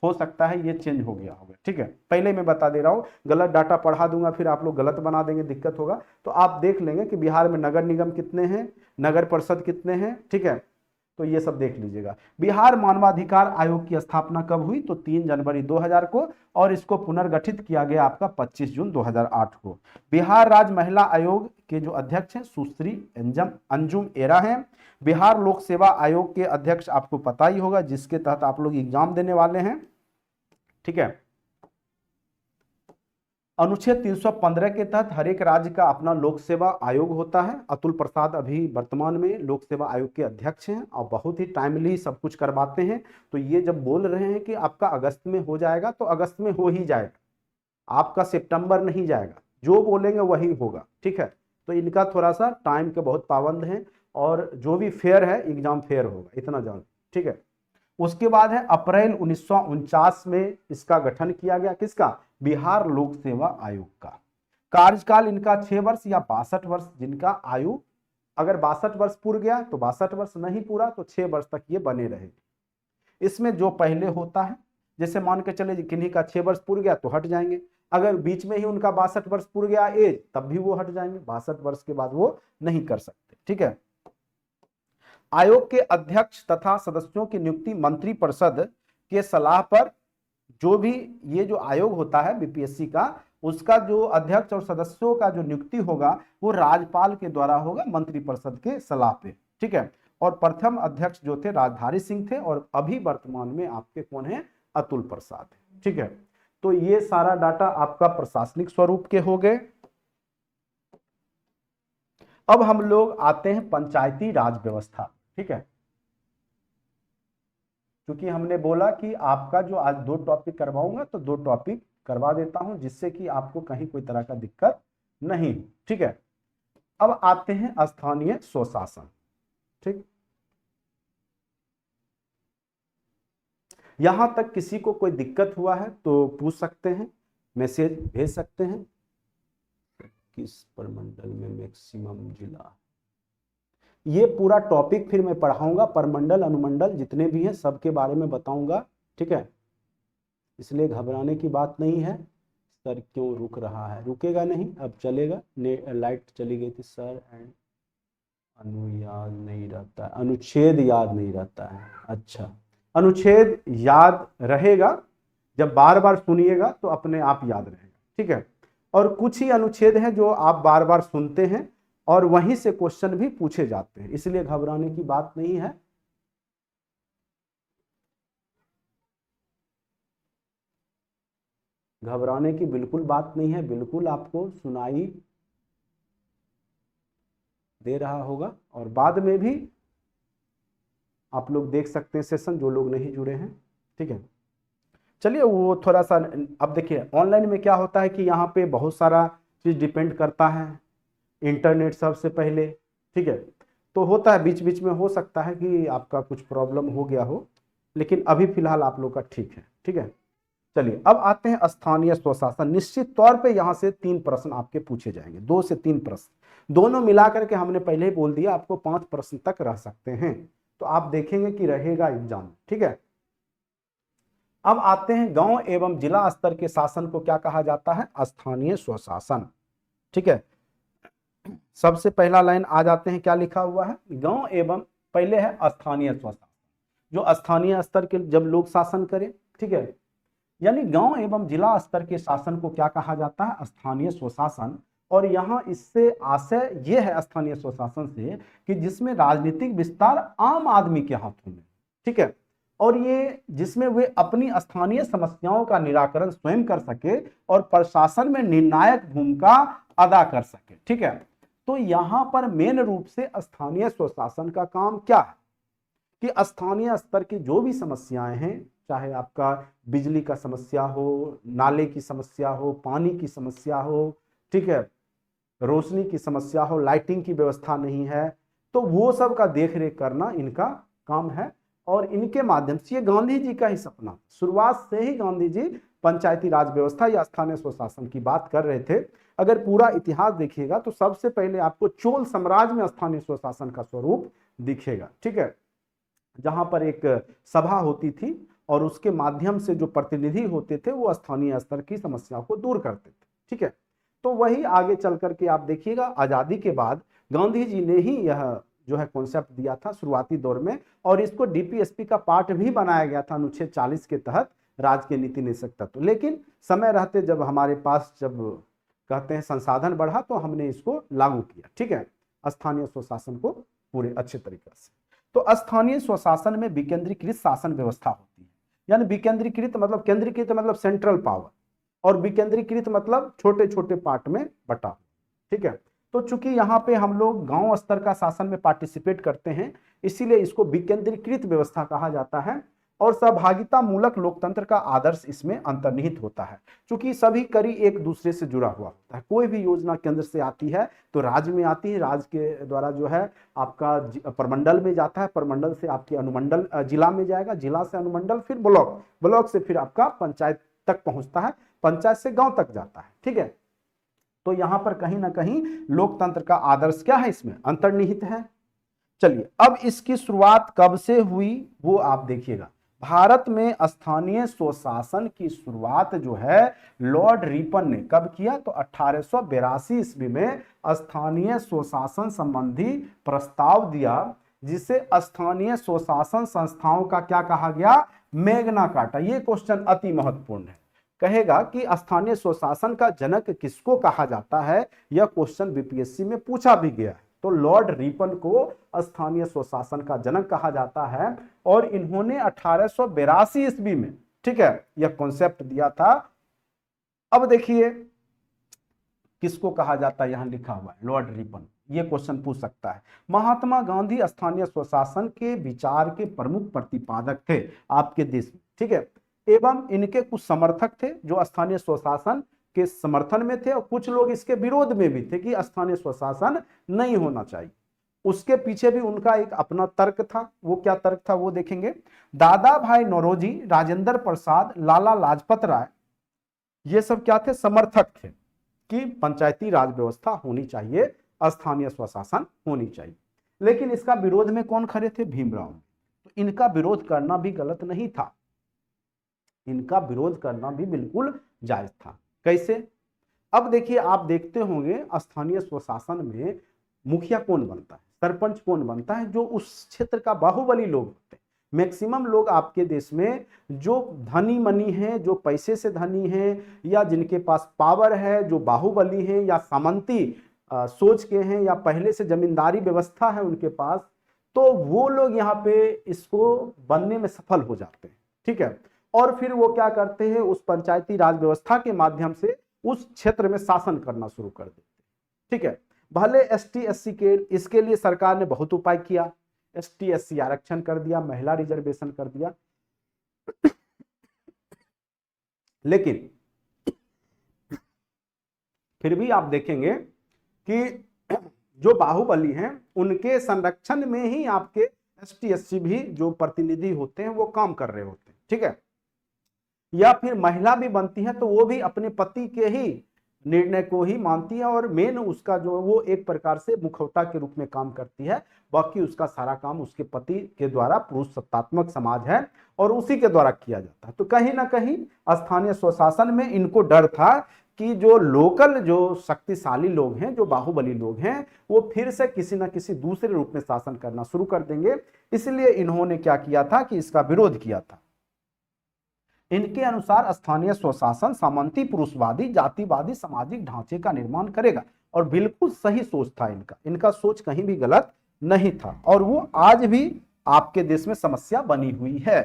हो सकता है ये चेंज हो गया होगा, ठीक है। पहले मैं बता दे रहा हूँ, गलत डाटा पढ़ा दूंगा, फिर आप लोग गलत बना देंगे, दिक्कत होगा। तो आप देख लेंगे कि बिहार में नगर निगम कितने हैं, नगर परिषद कितने हैं, ठीक है। तो ये सब देख लीजिएगा। बिहार मानवाधिकार आयोग की स्थापना कब हुई? तो 3 जनवरी 2000 को, और इसको पुनर्गठित किया गया आपका 25 जून 2008 को। बिहार राज्य महिला आयोग के जो अध्यक्ष हैं सुश्री अंजुम एरा हैं। बिहार लोक सेवा आयोग के अध्यक्ष आपको पता ही होगा, जिसके तहत आप लोग एग्जाम देने वाले हैं, ठीक है। अनुच्छेद 315 के तहत हर एक राज्य का अपना लोक सेवा आयोग होता है। अतुल प्रसाद अभी वर्तमान में लोक सेवा आयोग के अध्यक्ष हैं और बहुत ही टाइमली सब कुछ करवाते हैं। तो ये जब बोल रहे हैं कि आपका अगस्त में हो जाएगा, तो अगस्त में हो ही जाएगा, आपका सितंबर नहीं जाएगा, जो बोलेंगे वही होगा, ठीक है। तो इनका थोड़ा सा टाइम के बहुत पाबंद हैं, और जो भी फेयर है एग्जाम फेयर होगा, इतना जान, ठीक है। उसके बाद है अप्रैल 1949 में इसका गठन किया गया, किसका? बिहार लोक सेवा आयोग का। कार्यकाल इनका 6 वर्ष या 62 वर्ष, जिनका आयु अगर 62 वर्ष पूरा गया तो 62 वर्ष, नहीं पूरा तो 6 वर्ष तक ये बने रहेंगे। इसमें जो पहले होता है, जैसे मान के चले किन्हीं का 6 वर्ष पूरा गया तो हट जाएंगे, अगर बीच में ही उनका 62 वर्ष पूरा गया एज, तब भी वो हट जाएंगे, 62 वर्ष के बाद वो नहीं कर सकते, ठीक है। आयोग के अध्यक्ष तथा सदस्यों की नियुक्ति मंत्रिपरिषद के सलाह पर, जो भी ये जो आयोग होता है बीपीएससी का, उसका जो अध्यक्ष और सदस्यों का जो नियुक्ति होगा वो राज्यपाल के द्वारा होगा, मंत्रिपरिषद के सलाह पे, ठीक है। और प्रथम अध्यक्ष जो थे राजधारी सिंह थे, और अभी वर्तमान में आपके कौन है? अतुल प्रसाद, ठीक है। तो ये सारा डाटा आपका प्रशासनिक स्वरूप के हो गए। अब हम लोग आते हैं पंचायती राज व्यवस्था, ठीक है। क्योंकि हमने बोला कि आपका जो आज 2 टॉपिक करवाऊंगा, तो 2 टॉपिक करवा देता हूं, जिससे कि आपको कहीं कोई तरह का दिक्कत नहीं, ठीक है। अब आते हैं स्थानीय स्वशासन, ठीक। यहां तक किसी को कोई दिक्कत हुआ है तो पूछ सकते हैं, मैसेज भेज सकते हैं। किस परमंडल में मैक्सिमम जिला, ये पूरा टॉपिक फिर मैं पढ़ाऊंगा, परमंडल अनुमंडल जितने भी हैं सबके बारे में बताऊंगा, ठीक है। इसलिए घबराने की बात नहीं है। सर क्यों रुक रहा है? रुकेगा नहीं, अब चलेगा। लाइट चली गई थी सर। एंड याद नहीं रहता, अनुच्छेद याद नहीं रहता है। अच्छा, अनुच्छेद याद रहेगा, जब बार बार सुनिएगा तो अपने आप याद रहेगा, ठीक है। और कुछ ही अनुच्छेद हैं जो आप बार बार सुनते हैं और वहीं से क्वेश्चन भी पूछे जाते हैं, इसलिए घबराने की बात नहीं है। घबराने की बिल्कुल बात नहीं है, बिल्कुल आपको सुनाई दे रहा होगा, और बाद में भी आप लोग देख सकते हैं सेशन, जो लोग नहीं जुड़े हैं, ठीक है। चलिए वो थोड़ा सा, अब देखिए ऑनलाइन में क्या होता है कि यहाँ पे बहुत सारा चीज डिपेंड करता है, इंटरनेट सबसे पहले, ठीक है। तो होता है बीच बीच में हो सकता है कि आपका कुछ प्रॉब्लम हो गया हो, लेकिन अभी फिलहाल आप लोग का ठीक है, ठीक है। चलिए अब आते हैं स्थानीय स्वशासन। निश्चित तौर पे यहाँ से 3 प्रश्न आपके पूछे जाएंगे, 2 से 3 प्रश्न, दोनों मिलाकर के हमने पहले ही बोल दिया आपको 5 प्रश्न तक रह सकते हैं, तो आप देखेंगे कि रहेगा एग्जाम, ठीक है। अब आते हैं गांव एवं जिला स्तर के शासन को क्या कहा जाता है? स्थानीय स्वशासन, ठीक है। सबसे पहला लाइन आ जाते हैं, क्या लिखा हुआ है? गांव एवं, पहले है स्थानीय स्वशासन, जो स्थानीय स्तर के जब लोग शासन करें, ठीक है। यानी गांव एवं जिला स्तर के शासन को क्या कहा जाता है? स्थानीय स्वशासन। और यहाँ इससे आशय यह है स्थानीय स्वशासन से कि जिसमें राजनीतिक विस्तार आम आदमी के हाथों में, ठीक है, और ये जिसमें वे अपनी स्थानीय समस्याओं का निराकरण स्वयं कर सके और प्रशासन में निर्णायक भूमिका अदा कर सके, ठीक है। तो यहां पर मेन रूप से स्थानीय स्वशासन का काम क्या है कि स्थानीय स्तर की जो भी समस्याएं हैं, चाहे आपका बिजली का समस्या हो, नाले की समस्या हो, पानी की समस्या हो, ठीक है, रोशनी की समस्या हो, लाइटिंग की व्यवस्था नहीं है, तो वो सब का देख रेख करना इनका काम है। और इनके माध्यम से, ये गांधी जी का ही सपना, शुरुआत से ही गांधी जी पंचायती राज व्यवस्था या स्थानीय स्वशासन की बात कर रहे थे। अगर पूरा इतिहास देखिएगा तो सबसे पहले आपको चोल साम्राज्य में स्थानीय स्वशासन का स्वरूप दिखेगा, ठीक है, जहां पर एक सभा होती थी और उसके माध्यम से जो प्रतिनिधि होते थे वो स्थानीय स्तर की समस्याओं को दूर करते थे, ठीक है। तो वही आगे चल करके आप देखिएगा आजादी के बाद गांधी जी ने ही यह जो है कॉन्सेप्ट दिया था शुरुआती दौर में, और इसको डीपीएसपी का पार्ट भी बनाया गया था अनुच्छेद 40 के तहत, राज्य के नीति निदेशक तत्व। लेकिन समय रहते जब हमारे पास जब कहते हैं संसाधन बढ़ा तो हमने इसको लागू किया, ठीक है, स्थानीय स्वशासन को पूरे अच्छे तरीके से। तो स्थानीय स्वशासन में विकेंद्रीकृत शासन व्यवस्था होती है, यानी विकेंद्रीकृत मतलब केंद्रीकृत मतलब सेंट्रल पावर, और विकेंद्रीकृत मतलब छोटे छोटे पार्ट में बटा, ठीक है। तो चूंकि यहाँ पे हम लोग गांव स्तर का शासन में पार्टिसिपेट करते हैं, इसीलिए इसको विकेंद्रीकृत व्यवस्था कहा जाता है, और सहभागिता मूलक लोकतंत्र का आदर्श इसमें अंतर्निहित होता है। चूंकि सभी कड़ी एक दूसरे से जुड़ा हुआ होता है, कोई भी योजना केंद्र से आती है तो राज्य में आती है, राज्य के द्वारा जो है आपका प्रमंडल में जाता है, प्रमंडल से आपके अनुमंडल जिला में जाएगा, जिला से अनुमंडल, फिर ब्लॉक, ब्लॉक से फिर आपका पंचायत तक पहुंचता है, पंचायत से गांव तक जाता है, ठीक है। तो यहां पर कहीं ना कहीं लोकतंत्र का आदर्श क्या है, इसमें अंतर्निहित है। चलिए, अब इसकी शुरुआत कब से हुई वो आप देखिएगा। भारत में स्थानीय स्वशासन की शुरुआत जो है लॉर्ड रिपन ने कब किया, तो 1882 ईस्वी में स्थानीय स्वशासन संबंधी प्रस्ताव दिया, जिसे स्थानीय स्वशासन संस्थाओं का क्या कहा गया, मैग्ना कार्टा। ये क्वेश्चन अति महत्वपूर्ण है, कहेगा कि स्थानीय स्वशासन का जनक किसको कहा जाता है, यह क्वेश्चन बीपीएससी में पूछा भी गया है। तो लॉर्ड रिपन को स्थानीय स्वशासन का जनक कहा जाता है, और इन्होंने 1882 ईस्वी में, ठीक है, यह कॉन्सेप्ट दिया था। अब देखिए किसको कहा जाता है, यहां लिखा हुआ है लॉर्ड रिपन, यह क्वेश्चन पूछ सकता है। महात्मा गांधी स्थानीय स्वशासन के विचार के प्रमुख प्रतिपादक थे आपके देश में, ठीक है, एवं इनके कुछ समर्थक थे जो स्थानीय स्वशासन के समर्थन में थे, और कुछ लोग इसके विरोध में भी थे कि स्थानीय स्वशासन नहीं होना चाहिए। उसके पीछे भी उनका एक अपना तर्क था, वो क्या तर्क था वो देखेंगे। दादा भाई नौरोजी, राजेंद्र प्रसाद, लाला लाजपत राय, ये सब क्या थे, समर्थक थे कि पंचायती राज व्यवस्था होनी चाहिए, स्थानीय स्वशासन होनी चाहिए। लेकिन इसका विरोध में कौन खड़े थे, भीमराव। तो इनका विरोध करना भी गलत नहीं था, इनका विरोध करना भी बिल्कुल जायज था। कैसे, अब देखिए, आप देखते होंगे स्थानीय स्वशासन में मुखिया कौन बनता है, सरपंच कौन बनता है, जो उस क्षेत्र का बाहुबली लोग होते हैं। मैक्सिमम लोग आपके देश में जो धनी मनी हैं, जो पैसे से धनी हैं, या जिनके पास पावर है, जो बाहुबली हैं या सामंती सोच के हैं, या पहले से जमींदारी व्यवस्था है उनके पास, तो वो लोग यहाँ पे इसको बनने में सफल हो जाते हैं, ठीक है। और फिर वो क्या करते हैं, उस पंचायती राज व्यवस्था के माध्यम से उस क्षेत्र में शासन करना शुरू कर देते हैं, ठीक है। भले एसटी एससी के, इसके लिए सरकार ने बहुत उपाय किया, एसटी एससी आरक्षण कर दिया, महिला रिजर्वेशन कर दिया, लेकिन फिर भी आप देखेंगे कि जो बाहुबली हैं उनके संरक्षण में ही आपके एसटी एससी भी जो प्रतिनिधि होते हैं वो काम कर रहे होते हैं, ठीक है। या फिर महिला भी बनती है तो वो भी अपने पति के ही निर्णय को ही मानती है, और मेन उसका जो वो एक प्रकार से मुखौटा के रूप में काम करती है, बाकी उसका सारा काम उसके पति के द्वारा, पुरुष सत्तात्मक समाज है और उसी के द्वारा किया जाता है। तो कहीं ना कहीं स्थानीय स्वशासन में इनको डर था कि जो लोकल, जो शक्तिशाली लोग हैं, जो बाहुबली लोग हैं, वो फिर से किसी न किसी दूसरे रूप में शासन करना शुरू कर देंगे। इसलिए इन्होंने क्या किया था कि इसका विरोध किया था। इनके अनुसार स्थानीय स्वशासन सामंती, पुरुषवादी, जातिवादी सामाजिक ढांचे का निर्माण करेगा, और बिल्कुल सही सोच था इनका, इनका सोच कहीं भी गलत नहीं था, और वो आज भी आपके देश में समस्या बनी हुई है।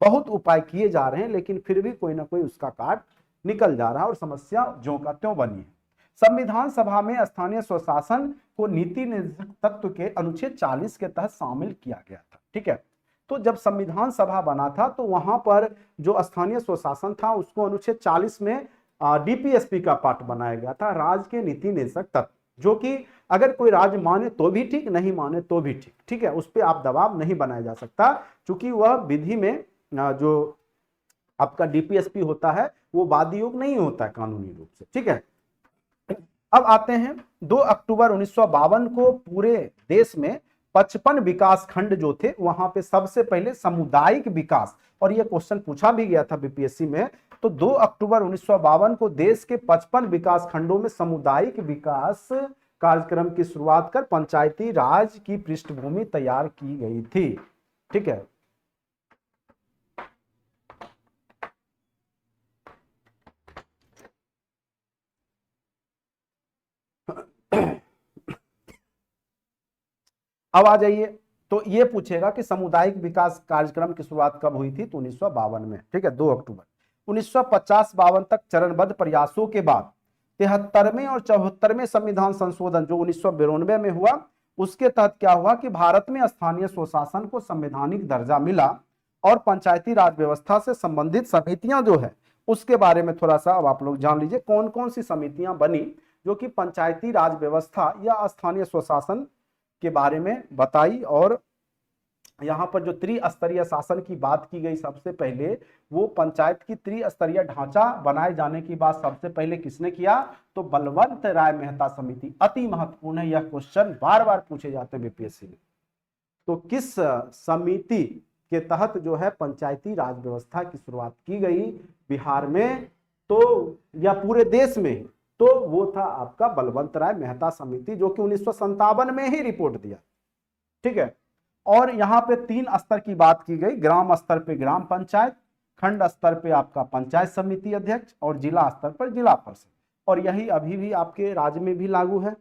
बहुत उपाय किए जा रहे हैं, लेकिन फिर भी कोई ना कोई उसका काट निकल जा रहा है और समस्या ज्यों का त्यों बनी है। संविधान सभा में स्थानीय स्वशासन को नीति निर्देशक तत्व के अनुच्छेद 40 के तहत शामिल किया गया था, ठीक है। तो जब संविधान सभा बना था तो वहां पर जो स्थानीय स्वशासन था उसको अनुच्छेद 40 में डीपीएसपी का पार्ट बनाया गया था, राज्य के नीति निर्देशक तत्व, जो कि अगर कोई राज्य माने तो भी ठीक, नहीं माने तो भी ठीक, ठीक है, उस पर आप दबाव नहीं बनाया जा सकता, क्योंकि वह विधि में जो आपका डीपीएसपी होता है वो वादी योग नहीं होता है कानूनी रूप से, ठीक है। अब आते हैं 2 अक्टूबर 1952 को पूरे देश में 55 विकास खंड जो थे वहां पे सबसे पहले सामुदायिक विकास, और यह क्वेश्चन पूछा भी गया था बीपीएससी में, तो 2 अक्टूबर 1952 को देश के 55 विकास खंडों में सामुदायिक विकास कार्यक्रम की शुरुआत कर पंचायती राज की पृष्ठभूमि तैयार की गई थी, ठीक है। अब आ जाइए, तो ये पूछेगा कि सामुदायिक विकास कार्यक्रम की शुरुआत कब हुई थी, तो 1952 में, ठीक है, 2 अक्टूबर 1950-52 तक चरणबद्ध प्रयासों के बाद 73वें और 74वें संविधान संशोधन जो 1992 में हुआ, उसके तहत क्या हुआ कि भारत में स्थानीय स्वशासन को संवैधानिक दर्जा मिला और पंचायती राज व्यवस्था से संबंधित समितियां जो है उसके बारे में थोड़ा सा अब आप लोग जान लीजिए, कौन कौन सी समितियां बनी जो कि पंचायती राज व्यवस्था या स्थानीय स्वशासन के बारे में बताई। और यहां पर जो त्रिस्तरीय शासन की बात की गई सबसे पहले, वो पंचायत की त्रिस्तरीय ढांचा बनाए जाने की बात सबसे पहले किसने किया, तो बलवंत राय मेहता समिति। अति महत्वपूर्ण है, यह क्वेश्चन बार बार पूछे जाते हैं बीपीएससी में। तो किस समिति के तहत जो है पंचायती राज व्यवस्था की शुरुआत की गई बिहार में, तो या पूरे देश में, तो वो था आपका बलवंत राय मेहता समिति, जो कि 1957 में ही रिपोर्ट दिया, ठीक है। और यहां पे 3 स्तर की बात की गई, ग्राम स्तर पे ग्राम पंचायत, खंड स्तर पे आपका पंचायत समिति अध्यक्ष, और जिला स्तर पर जिला परिषद, और यही अभी भी आपके राज्य में भी लागू है।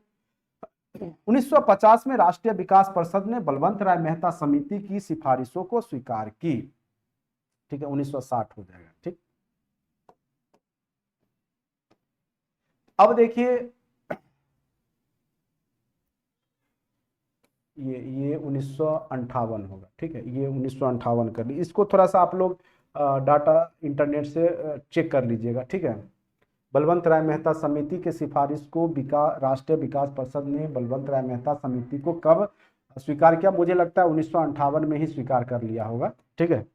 1950 में राष्ट्रीय विकास परिषद ने बलवंत राय मेहता समिति की सिफारिशों को स्वीकार की, ठीक है, 1960 हो जाएगा, ठीक। अब देखिए ये 1958 होगा, ठीक है, ये 1958 कर ली, इसको थोड़ा सा आप लोग डाटा इंटरनेट से चेक कर लीजिएगा, ठीक है। बलवंत राय मेहता समिति के सिफारिश को राष्ट्रीय विकास परिषद ने बलवंत राय मेहता समिति को कब स्वीकार किया, मुझे लगता है 1958 में ही स्वीकार कर लिया होगा, ठीक है।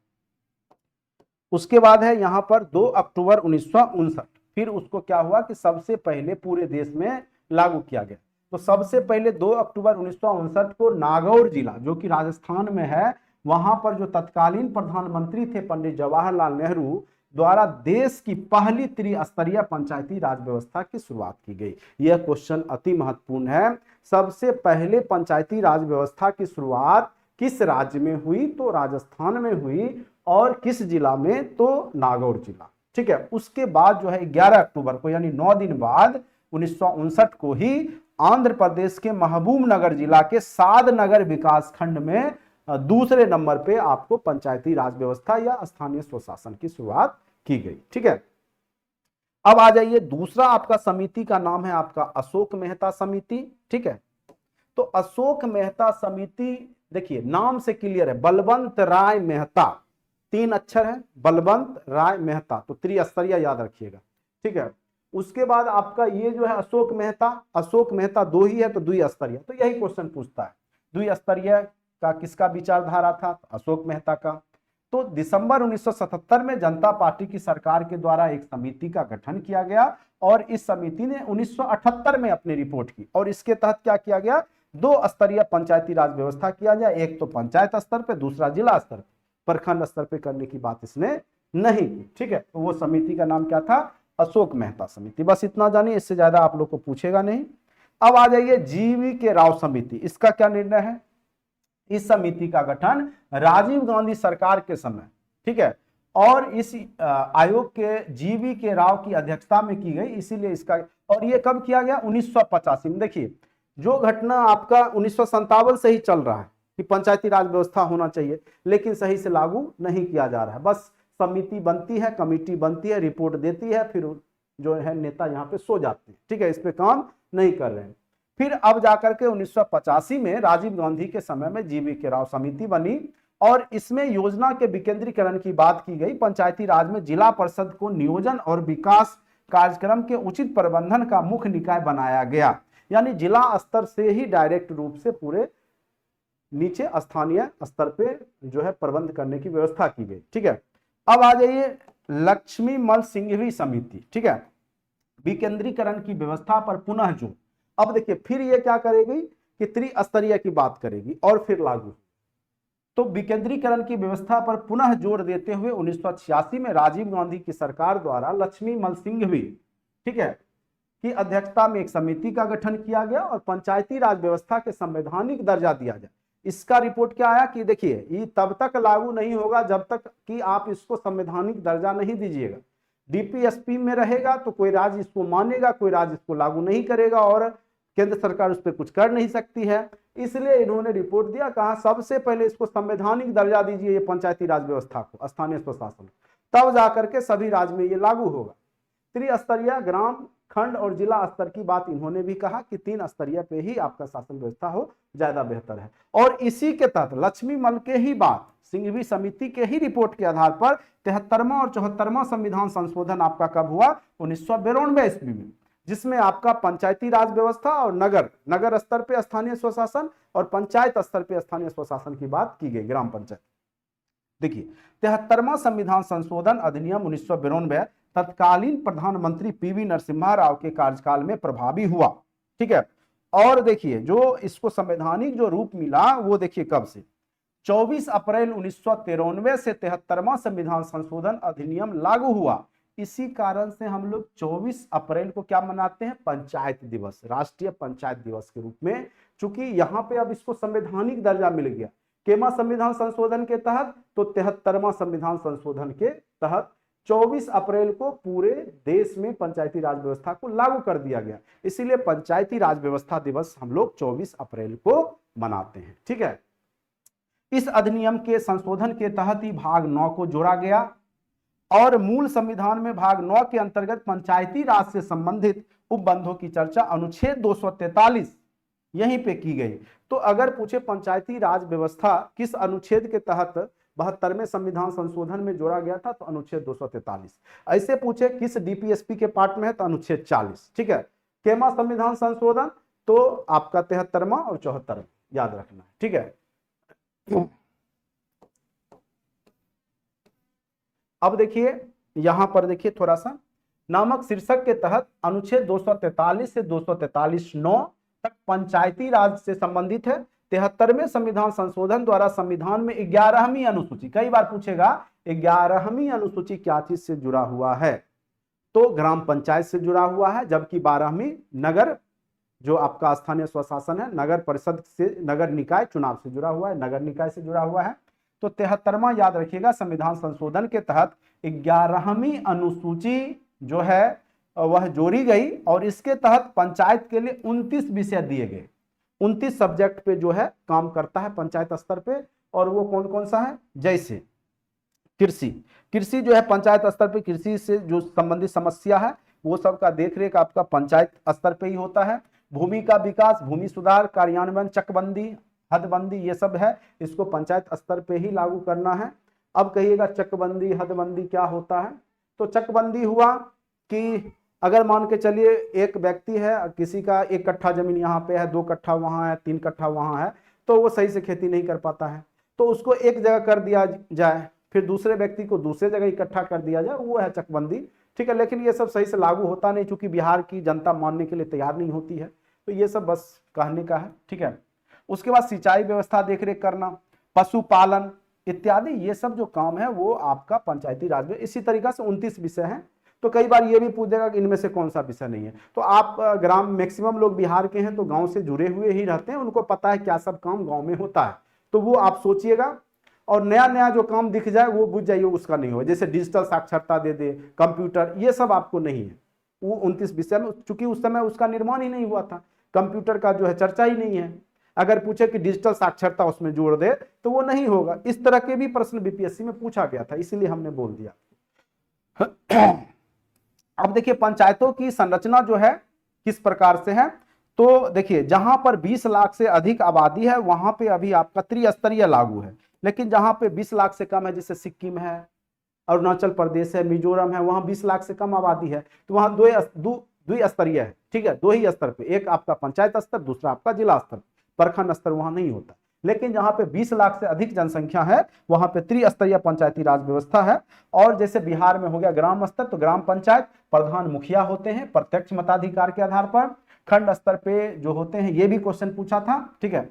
उसके बाद है यहाँ पर 2 अक्टूबर 1959, फिर उसको क्या हुआ कि सबसे पहले पूरे देश में लागू किया गया। तो सबसे पहले 2 अक्टूबर 1959 को नागौर जिला जो कि राजस्थान में है, वहां पर जो तत्कालीन प्रधानमंत्री थे पंडित जवाहरलाल नेहरू द्वारा देश की पहली त्रिस्तरीय पंचायती राज व्यवस्था की शुरुआत की गई। यह क्वेश्चन अति महत्वपूर्ण है। सबसे पहले पंचायती राज व्यवस्था की शुरुआत किस राज्य में हुई, तो राजस्थान में हुई, और किस जिला में, तो नागौर जिला, ठीक है। उसके बाद जो है 11 अक्टूबर को, यानी 9 दिन बाद 1959 को ही आंध्र प्रदेश के महबूबनगर जिला के सादनगर विकास खंड में दूसरे नंबर पे आपको पंचायती राज व्यवस्था या स्थानीय स्वशासन की शुरुआत की गई, ठीक है। अब आ जाइए, दूसरा आपका समिति का नाम है आपका अशोक मेहता समिति, ठीक है। तो अशोक मेहता समिति देखिए नाम से क्लियर है, बलवंत राय मेहता, 3 अक्षर है, बलवंत राय मेहता, तो त्रिस्तरीय याद रखिएगा, ठीक है। उसके बाद आपका ये जो है अशोक मेहता 2 ही है, तो द्विस्तरीय, तो यही क्वेश्चन पूछता है, द्विस्तरीय का किसका विचारधारा था, अशोक मेहता का। तो दिसंबर 1977 में जनता पार्टी की सरकार के द्वारा एक समिति का गठन किया गया, और इस समिति ने 1978 में अपनी रिपोर्ट की, और इसके तहत क्या किया गया, 2 स्तरीय पंचायती राज व्यवस्था किया गया, एक तो पंचायत स्तर पे, दूसरा जिला स्तर पे, प्रखंड स्तर पे करने की बात इसने नहीं की, ठीक है। तो वो समिति का नाम क्या था, अशोक मेहता समिति। बस इतना जानिए, इससे ज्यादा आप लोग को पूछेगा नहीं। अब आ जाइए जीवी के राव समिति, इसका क्या निर्णय है, इस समिति का गठन राजीव गांधी सरकार के समय, ठीक है, और इस आयोग के जीवी के राव की अध्यक्षता में की गई, इसीलिए इसका, और ये कब किया गया, 1985 में। देखिए जो घटना आपका 1957 से ही चल रहा है कि पंचायती राज व्यवस्था होना चाहिए, लेकिन सही से लागू नहीं किया जा रहा है। बस समिति बनती है, कमेटी बनती है, रिपोर्ट देती है, फिर जो है नेता यहाँ पे सो जाते हैं, ठीक है, इस पे काम नहीं कर रहे हैं। फिर अब जाकर के 1985 में राजीव गांधी के समय में जीवी के राव समिति बनी, और इसमें योजना के विकेंद्रीकरण की बात की गई। पंचायती राज में जिला परिषद को नियोजन और विकास कार्यक्रम के उचित प्रबंधन का मुख्य निकाय बनाया गया। यानी जिला स्तर से ही डायरेक्ट रूप से पूरे नीचे स्थानीय स्तर पे जो है प्रबंध करने की व्यवस्था की गई। ठीक है, अब आ जाइए लक्ष्मी मल सिंघवी समिति। ठीक है, विकेंद्रीकरण की व्यवस्था पर पुनः जोर। अब देखिए फिर ये क्या करेगी कि त्रिस्तरीय की बात करेगी और फिर लागू। तो विकेंद्रीकरण की व्यवस्था पर पुनः जोर देते हुए 1986 में राजीव गांधी की सरकार द्वारा लक्ष्मी मल सिंघवी, ठीक है, की अध्यक्षता में एक समिति का गठन किया गया और पंचायती राज व्यवस्था के संवैधानिक दर्जा दिया जाए। इसका रिपोर्ट क्या आया कि देखिए ये तब तक लागू नहीं होगा जब तक कि आप इसको संवैधानिक दर्जा नहीं दीजिएगा। डीपीएसपी में रहेगा तो कोई राज्य इसको मानेगा, कोई राज्य इसको लागू नहीं करेगा और केंद्र सरकार उस पर कुछ कर नहीं सकती है। इसलिए इन्होंने रिपोर्ट दिया, कहा सबसे पहले इसको संवैधानिक दर्जा दीजिए ये पंचायती राज व्यवस्था को, स्थानीय स्वशासन, तब जाकर के सभी राज्य में ये लागू होगा। त्रिस्तरीय, ग्राम, खंड और जिला स्तर की बात इन्होंने भी कहा कि 3 स्तरीय पे ही आपका शासन व्यवस्था हो ज्यादा बेहतर है। और इसी के तहत लक्ष्मी मल के ही बात, सिंघवी समिति के ही रिपोर्ट के आधार पर 73वां और 74वां संविधान संशोधन आपका कब हुआ? 1992 ईस्वी में, जिसमें आपका पंचायती राज व्यवस्था और नगर स्तर पे स्थानीय स्वशासन और पंचायत स्तर पे स्थानीय स्वशासन की बात की गई, ग्राम पंचायत। देखिए 73वां संविधान संशोधन अधिनियम 1992 तत्कालीन प्रधानमंत्री पीवी नरसिम्हा राव के कार्यकाल में प्रभावी हुआ। ठीक है, और देखिए जो इसको संवैधानिक जो रूप मिला वो देखिए कब से, 24 अप्रैल 1993 से 73वां संविधान संशोधन अधिनियम लागू हुआ। इसी कारण से हम लोग 24 अप्रैल को क्या मनाते हैं? पंचायत दिवस, राष्ट्रीय पंचायत दिवस के रूप में। चूंकि यहाँ पे अब इसको संवैधानिक दर्जा मिल गया, केमा संविधान संशोधन के तहत, तो 73वां संविधान संशोधन के तहत 24 अप्रैल को पूरे देश में पंचायती राज व्यवस्था को लागू कर दिया गया। इसीलिए पंचायती राज व्यवस्था दिवस हम लोग 24 अप्रैल को मनाते हैं। ठीक है, इस अधिनियम के संशोधन के तहत ही भाग 9 को जोड़ा गया और मूल संविधान में भाग 9 के अंतर्गत पंचायती राज से संबंधित उपबंधों की चर्चा अनुच्छेद 243 यहीं पे की गई। तो अगर पूछे पंचायती राज व्यवस्था किस अनुच्छेद के तहत 72वें संविधान संशोधन में जोड़ा गया था, तो अनुच्छेद 243। ऐसे पूछे किस डीपीएसपी के पार्ट में है, तो अनुच्छेद 40। ठीक है, केमा संविधान संशोधन, तो आपका 73वां और 74वां याद रखना है। ठीक है, अब देखिए यहां पर देखिए थोड़ा सा, नामक शीर्षक के तहत अनुच्छेद 243 से 243(9) तक पंचायती राज से संबंधित है। 73वें संविधान संशोधन द्वारा संविधान में 11वीं अनुसूची, कई बार पूछेगा 11वीं अनुसूची क्या चीज से जुड़ा हुआ है, तो ग्राम पंचायत से जुड़ा हुआ है, जबकि 12वीं नगर जो आपका स्थानीय स्वशासन है, नगर परिषद से, नगर निकाय चुनाव से जुड़ा हुआ है, नगर निकाय से जुड़ा हुआ है। तो 73वां याद रखिएगा, संविधान संशोधन के तहत 11वीं अनुसूची जो है वह जोड़ी गई और इसके तहत पंचायत के लिए 29 विषय दिए गए। 29 सब्जेक्ट पे जो है काम करता है पंचायत स्तर पे, और वो कौन कौन सा है? जैसे कृषि जो है पंचायत स्तर पे कृषि से जो संबंधित समस्या है वो सब का देखरेख आपका पंचायत स्तर पे ही होता है। भूमि का विकास, भूमि सुधार, कार्यान्वयन, चकबंदी, हदबंदी, ये सब है, इसको पंचायत स्तर पे ही लागू करना है। अब कहिएगा चकबंदी हदबंदी क्या होता है? तो चकबंदी हुआ कि अगर मान के चलिए एक व्यक्ति है, किसी का 1 कट्ठा जमीन यहाँ पे है, 2 कट्ठा वहाँ है, 3 कट्ठा वहाँ है, तो वो सही से खेती नहीं कर पाता है, तो उसको एक जगह कर दिया जाए, फिर दूसरे व्यक्ति को दूसरे जगह इकट्ठा कर दिया जाए, वो है चकबंदी। ठीक है, लेकिन ये सब सही से लागू होता नहीं, चूंकि बिहार की जनता मानने के लिए तैयार नहीं होती है, तो ये सब बस कहने का है। ठीक है, उसके बाद सिंचाई व्यवस्था देखरेख करना, पशुपालन इत्यादि, ये सब जो काम है वो आपका पंचायती राज में। इसी तरीके से 29 विषय हैं। तो कई बार ये भी पूछेगा कि इनमें से कौन सा विषय नहीं है, तो आप ग्राम, मैक्सिमम लोग बिहार के हैं तो गांव से जुड़े हुए ही रहते हैं, उनको पता है क्या सब काम गांव में होता है, तो वो आप सोचिएगा। और नया नया जो काम दिख जाए वो बुझ जाइए, उसका नहीं हो, जैसे डिजिटल साक्षरता दे दे, कंप्यूटर, ये सब आपको नहीं है वो 29 विषय में, चूंकि उस समय उसका निर्माण ही नहीं हुआ था, कंप्यूटर का जो है चर्चा ही नहीं है। अगर पूछे कि डिजिटल साक्षरता उसमें जोड़ दे तो वो नहीं होगा। इस तरह के भी प्रश्न बीपीएससी में पूछा गया था, इसीलिए हमने बोल दिया। अब देखिए पंचायतों की संरचना जो है किस प्रकार से है, तो देखिए जहां पर 20 लाख से अधिक आबादी है वहां पे अभी आपका त्रिस्तरीय लागू है, लेकिन जहां पे 20 लाख से कम है, जैसे सिक्किम है, अरुणाचल प्रदेश है, मिजोरम है, वहां 20 लाख से कम आबादी है, तो वहां द्विस्तरीय है, ठीक है, दो ही स्तर पे, एक आपका पंचायत स्तर, दूसरा आपका जिला स्तर, प्रखंड स्तर वहां नहीं होता। लेकिन जहां पे 20 लाख से अधिक जनसंख्या है वहां पे त्रिस्तरीय पंचायती राज व्यवस्था है। और जैसे बिहार में हो गया ग्राम स्तर, तो ग्राम पंचायत प्रधान मुखिया होते हैं प्रत्यक्ष मताधिकार के आधार पर। खंड स्तर पे जो होते हैं, ये भी क्वेश्चन पूछा था, ठीक है,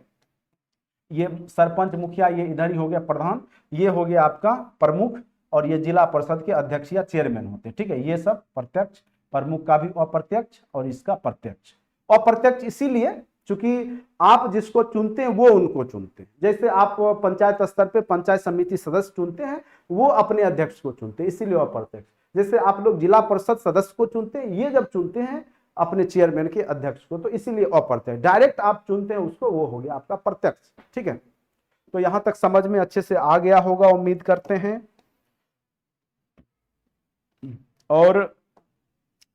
ये सरपंच मुखिया, ये इधर ही हो गया प्रधान, ये हो गया आपका प्रमुख, और ये जिला परिषद के अध्यक्ष या चेयरमैन होते हैं, ठीक है, ये सब प्रत्यक्ष, प्रमुख का भी अप्रत्यक्ष और इसका प्रत्यक्ष। अप्रत्यक्ष इसीलिए क्योंकि आप जिसको चुनते हैं वो उनको चुनते हैं। जैसे आप पंचायत स्तर पे पंचायत समिति सदस्य चुनते हैं, वो अपने अध्यक्ष को चुनते हैं, इसीलिए अप्रत्यक्ष। जैसे आप लोग जिला परिषद सदस्य को चुनते हैं, ये जब चुनते हैं अपने चेयरमैन के अध्यक्ष को, तो इसीलिए अप्रत्यक्ष। डायरेक्ट आप चुनते हैं उसको, वो हो गया आपका प्रत्यक्ष, ठीक है। तो यहां तक समझ में अच्छे से आ गया होगा, उम्मीद करते हैं। और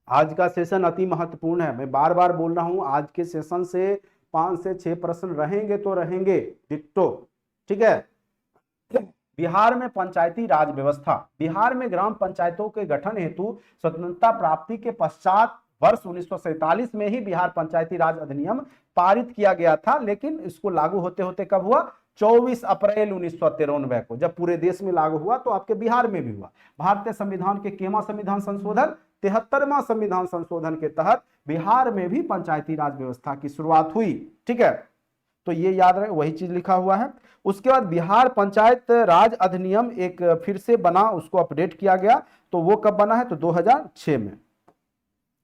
आज का सेशन अति महत्वपूर्ण है, मैं बार बार बोल रहा हूं, आज के सेशन से 5 से 6 प्रश्न रहेंगे तो रहेंगे डिट्टो, ठीक है। बिहार में पंचायती राज व्यवस्था, बिहार में ग्राम पंचायतों के गठन हेतु स्वतंत्रता प्राप्ति के पश्चात वर्ष 1947 में ही बिहार पंचायती राज अधिनियम पारित किया गया था। लेकिन इसको लागू होते होते कब हुआ? 24 अप्रैल 1993 को, जब पूरे देश में लागू हुआ तो आपके बिहार में भी हुआ। भारतीय संविधान के केमा संविधान संशोधन, 73वां संविधान संशोधन के तहत बिहार में भी पंचायती राज व्यवस्था की शुरुआत हुई, ठीक है। तो ये याद रहे, वही चीज लिखा हुआ है। उसके बाद बिहार पंचायत राज अधिनियम एक फिर से बना, उसको अपडेट किया गया। तो वो कब बना है? तो 2006 में,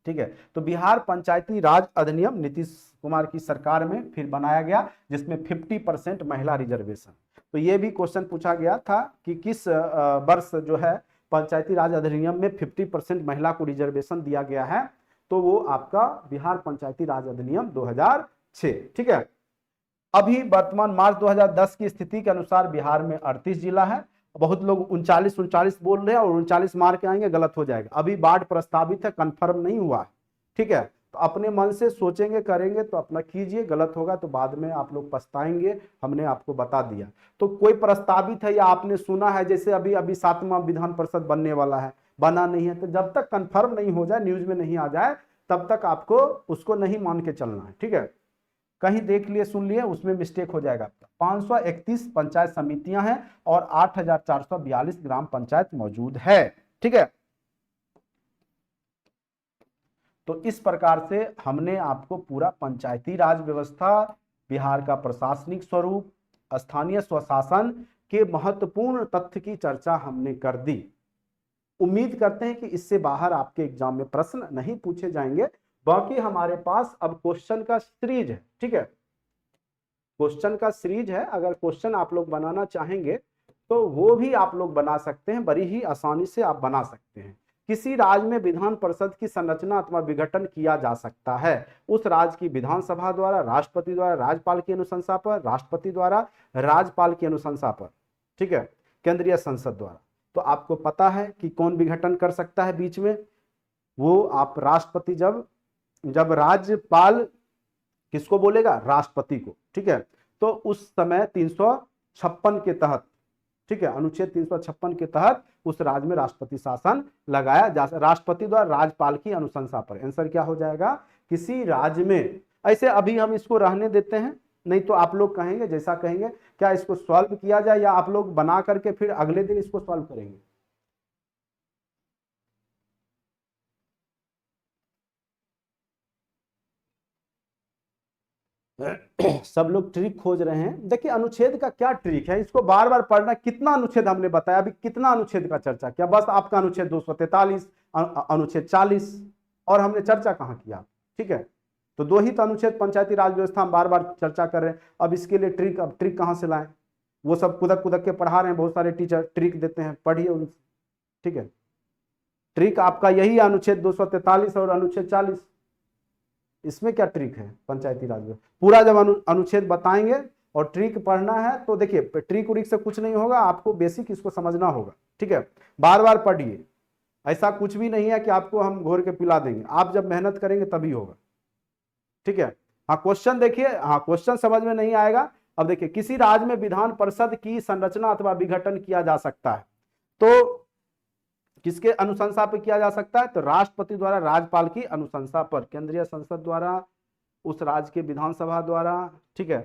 ठीक है। तो बिहार पंचायती राज अधिनियम नीतीश कुमार की सरकार में फिर बनाया गया, जिसमें 50% महिला रिजर्वेशन। तो ये भी क्वेश्चन पूछा गया था कि किस वर्ष जो है पंचायती राज अधिनियम में 50% महिला को रिजर्वेशन दिया गया है? तो वो आपका बिहार पंचायती राज अधिनियम 2006, ठीक है। अभी वर्तमान मार्च 2010 की स्थिति के अनुसार बिहार में 38 जिला है। बहुत लोग 39 बोल रहे हैं और 39 मार के आएंगे, गलत हो जाएगा। अभी बाढ़ प्रस्तावित है, कंफर्म नहीं हुआ है, ठीक है। तो अपने मन से सोचेंगे करेंगे तो अपना कीजिए, गलत होगा तो बाद में आप लोग पछताएंगे, हमने आपको बता दिया। तो कोई प्रस्तावित है या आपने सुना है, जैसे अभी अभी 7वां विधान परिषद बनने वाला है, बना नहीं है, तो जब तक कंफर्म नहीं हो जाए, न्यूज में नहीं आ जाए, तब तक आपको उसको नहीं मान के चलना है, ठीक है। कहीं देख लिए सुन लिए उसमें मिस्टेक हो जाएगा। 531 पंचायत समितियां हैं और 8442 ग्राम पंचायत मौजूद है, ठीक है। तो इस प्रकार से हमने आपको पूरा पंचायती राज व्यवस्था, बिहार का प्रशासनिक स्वरूप, स्थानीय स्वशासन के महत्वपूर्ण तथ्य की चर्चा हमने कर दी। उम्मीद करते हैं कि इससे बाहर आपके एग्जाम में प्रश्न नहीं पूछे जाएंगे। बाकी हमारे पास अब क्वेश्चन का सीरीज है, ठीक है, क्वेश्चन का सीरीज है। अगर क्वेश्चन आप लोग बनाना चाहेंगे तो वो भी आप लोग बना सकते हैं, बड़ी ही आसानी से आप बना सकते हैं। किसी राज्य में विधान परिषद की संरचना अथवा विघटन किया जा सकता है। उस राज्य की विधानसभा द्वारा, राष्ट्रपति द्वारा राज्यपाल की अनुशंसा पर, राष्ट्रपति द्वारा राज्यपाल की अनुशंसा पर, ठीक है, केंद्रीय संसद द्वारा। तो आपको पता है कि कौन विघटन कर सकता है बीच में? वो आप राष्ट्रपति, जब राज्यपाल किसको बोलेगा? राष्ट्रपति को, ठीक है। तो उस समय 356 के तहत, ठीक है, अनुच्छेद 356 के तहत उस राज्य में राष्ट्रपति शासन लगाया जा, राष्ट्रपति द्वारा राज्यपाल की अनुशंसा पर। आंसर क्या हो जाएगा? किसी राज्य में। ऐसे अभी हम इसको रहने देते हैं, नहीं तो आप लोग कहेंगे, जैसा कहेंगे, क्या इसको सॉल्व किया जाए या आप लोग बना करके फिर अगले दिन इसको सॉल्व करेंगे? सब लोग ट्रिक खोज रहे हैं। देखिए अनुच्छेद का क्या ट्रिक है, इसको बार बार पढ़ना। कितना अनुच्छेद हमने बताया, अभी कितना अनुच्छेद का चर्चा किया? बस आपका अनुच्छेद 243, अनुच्छेद 40, और हमने चर्चा कहाँ किया? ठीक है, तो 2 ही तो अनुच्छेद पंचायती राज व्यवस्था हम बार बार चर्चा कर रहे हैं। अब इसके लिए ट्रिक, अब ट्रिक कहाँ से लाएं? वो सब कुदक कुदक के पढ़ा रहे हैं, बहुत सारे टीचर ट्रिक देते हैं, पढ़िए उनसे, ठीक है। ट्रिक आपका यही है, अनुच्छेद 243 और अनुच्छेद 40। इसमें क्या ट्रिक है पंचायती राज में? पूरा जब अनुच्छेद बताएंगे और ट्रिक पढ़ना है तो देखिए, ट्रिक उरिक से कुछ नहीं होगा, आपको बेसिक इसको समझना होगा, ठीक है। बार बार पढ़िए, ऐसा कुछ भी नहीं है कि आपको हम घोर के पिला देंगे, आप जब मेहनत करेंगे तभी होगा, ठीक है। हाँ क्वेश्चन देखिए, हाँ क्वेश्चन समझ में नहीं आएगा। अब देखिए, किसी राज्य में विधान परिषद की संरचना अथवा विघटन किया जा सकता है। तो किसके अनुशंसा पे किया जा सकता है? तो राष्ट्रपति द्वारा राज्यपाल की अनुशंसा पर, केंद्रीय संसद द्वारा, उस राज्य के विधानसभा द्वारा। ठीक है,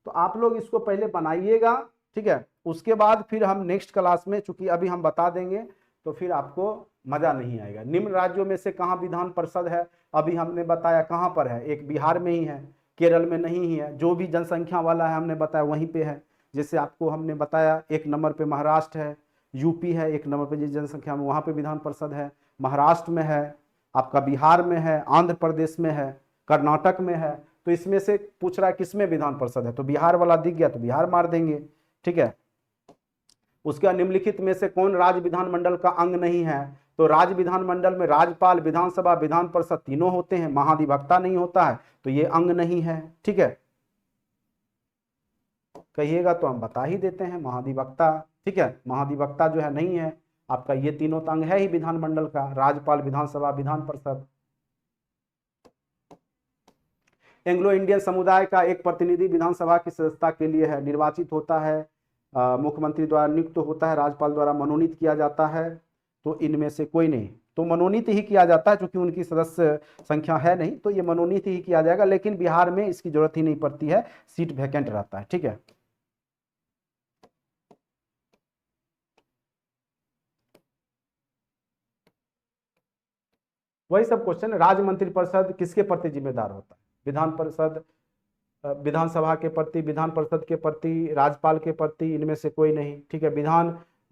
तो आप लोग इसको पहले बनाइएगा। ठीक है, उसके बाद फिर हम नेक्स्ट क्लास में, चूंकि अभी हम बता देंगे तो फिर आपको मजा नहीं आएगा। निम्न राज्यों में से कहाँ विधान परिषद है? अभी हमने बताया कहाँ पर है, एक बिहार में ही है, केरल में नहीं ही है। जो भी जनसंख्या वाला है हमने बताया वहीं पे है। जैसे आपको हमने बताया 1 नंबर पे महाराष्ट्र है, यूपी है 1 नंबर पे जिस जनसंख्या में, वहाँ पे विधान परिषद है। महाराष्ट्र में है, आपका बिहार में है, आंध्र प्रदेश में है, कर्नाटक में है। तो इसमें से पूछ रहा है किसमें विधान परिषद है, तो बिहार वाला दिख गया तो बिहार मार देंगे। ठीक है, उसका निम्नलिखित में से कौन राज्य विधानमंडल का अंग नहीं है? तो राज्य विधानमंडल में राज्यपाल, विधानसभा, विधान परिषद तीनों होते हैं, महाधिवक्ता नहीं होता है, तो ये अंग नहीं है। ठीक है, कहिएगा तो हम बता ही देते हैं महाधिवक्ता। ठीक है, महाधिवक्ता जो है नहीं है आपका, ये तीनों तो अंग है ही विधानमंडल का, राज्यपाल, विधानसभा, विधान परिषद। एंग्लो इंडियन समुदाय का एक प्रतिनिधि विधानसभा की सदस्यता के लिए है, निर्वाचित होता है, मुख्यमंत्री द्वारा नियुक्त होता है, राज्यपाल द्वारा मनोनीत किया जाता है। तो इनमें से कोई नहीं, तो मनोनीत ही किया जाता है, क्योंकि उनकी सदस्य संख्या है नहीं, तो ये मनोनीत ही किया जाएगा। लेकिन बिहार में इसकी जरूरत ही नहीं पड़ती है, सीट वैकेंट रहता है। ठीक है, वही सब क्वेश्चन। राज्य मंत्रिपरिषद किसके प्रति जिम्मेदार होता है? विधान परिषद, विधानसभा के प्रति, विधान परिषद के प्रति, राज्यपाल के प्रति, इनमें से कोई नहीं। ठीक है,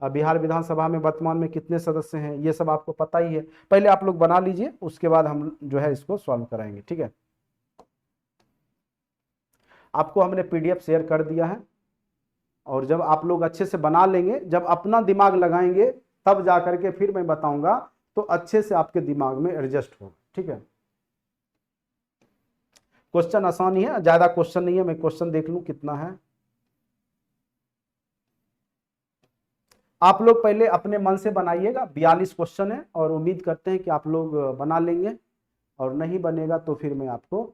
बिहार विधानसभा में वर्तमान में कितने सदस्य हैं ये सब आपको पता ही है। पहले आप लोग बना लीजिए, उसके बाद हम जो है इसको सॉल्व कराएंगे। ठीक है, आपको हमने PDF शेयर कर दिया है, और जब आप लोग अच्छे से बना लेंगे, जब अपना दिमाग लगाएंगे, तब जा करके फिर मैं बताऊंगा, तो अच्छे से आपके दिमाग में एडजस्ट होगा। ठीक है, क्वेश्चन आसान ही है, ज्यादा क्वेश्चन नहीं है। मैं क्वेश्चन देख लूं कितना है। आप लोग पहले अपने मन से बनाइएगा, 42 क्वेश्चन है, और उम्मीद करते हैं कि आप लोग बना लेंगे, और नहीं बनेगा तो फिर मैं आपको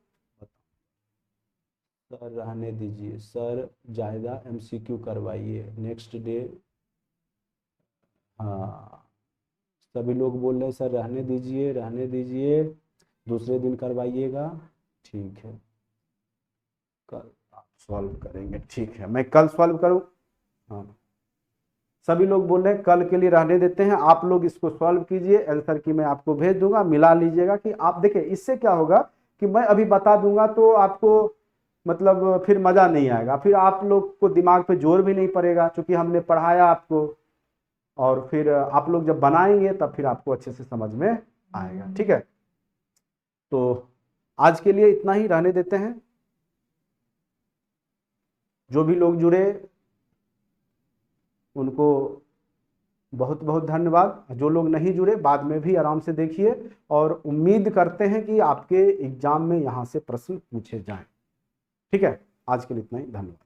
सर रहने दीजिए, सर ज्यादा MCQ करवाइए नेक्स्ट डे। हाँ, सभी लोग बोल रहे हैं सर रहने दीजिए, रहने दीजिए, दूसरे दिन करवाइएगा। ठीक है, कल आप सॉल्व करेंगे। ठीक है, मैं कल सॉल्व करूं। हाँ, सभी लोग बोल रहे हैं कल के लिए रहने देते हैं, आप लोग इसको सॉल्व कीजिए, आंसर की मैं आपको भेज दूंगा, मिला लीजिएगा। कि आप देखिए, इससे क्या होगा कि मैं अभी बता दूंगा तो आपको मतलब फिर मजा नहीं आएगा, फिर आप लोग को दिमाग पे जोर भी नहीं पड़ेगा, क्योंकि हमने पढ़ाया आपको, और फिर आप लोग जब बनाएंगे तब फिर आपको अच्छे से समझ में आएगा। ठीक है, तो आज के लिए इतना ही रहने देते हैं। जो भी लोग जुड़े उनको बहुत बहुत धन्यवाद, जो लोग नहीं जुड़े बाद में भी आराम से देखिए, और उम्मीद करते हैं कि आपके एग्जाम में यहाँ से प्रश्न पूछे जाएं। ठीक है, आज के लिए इतना ही, धन्यवाद।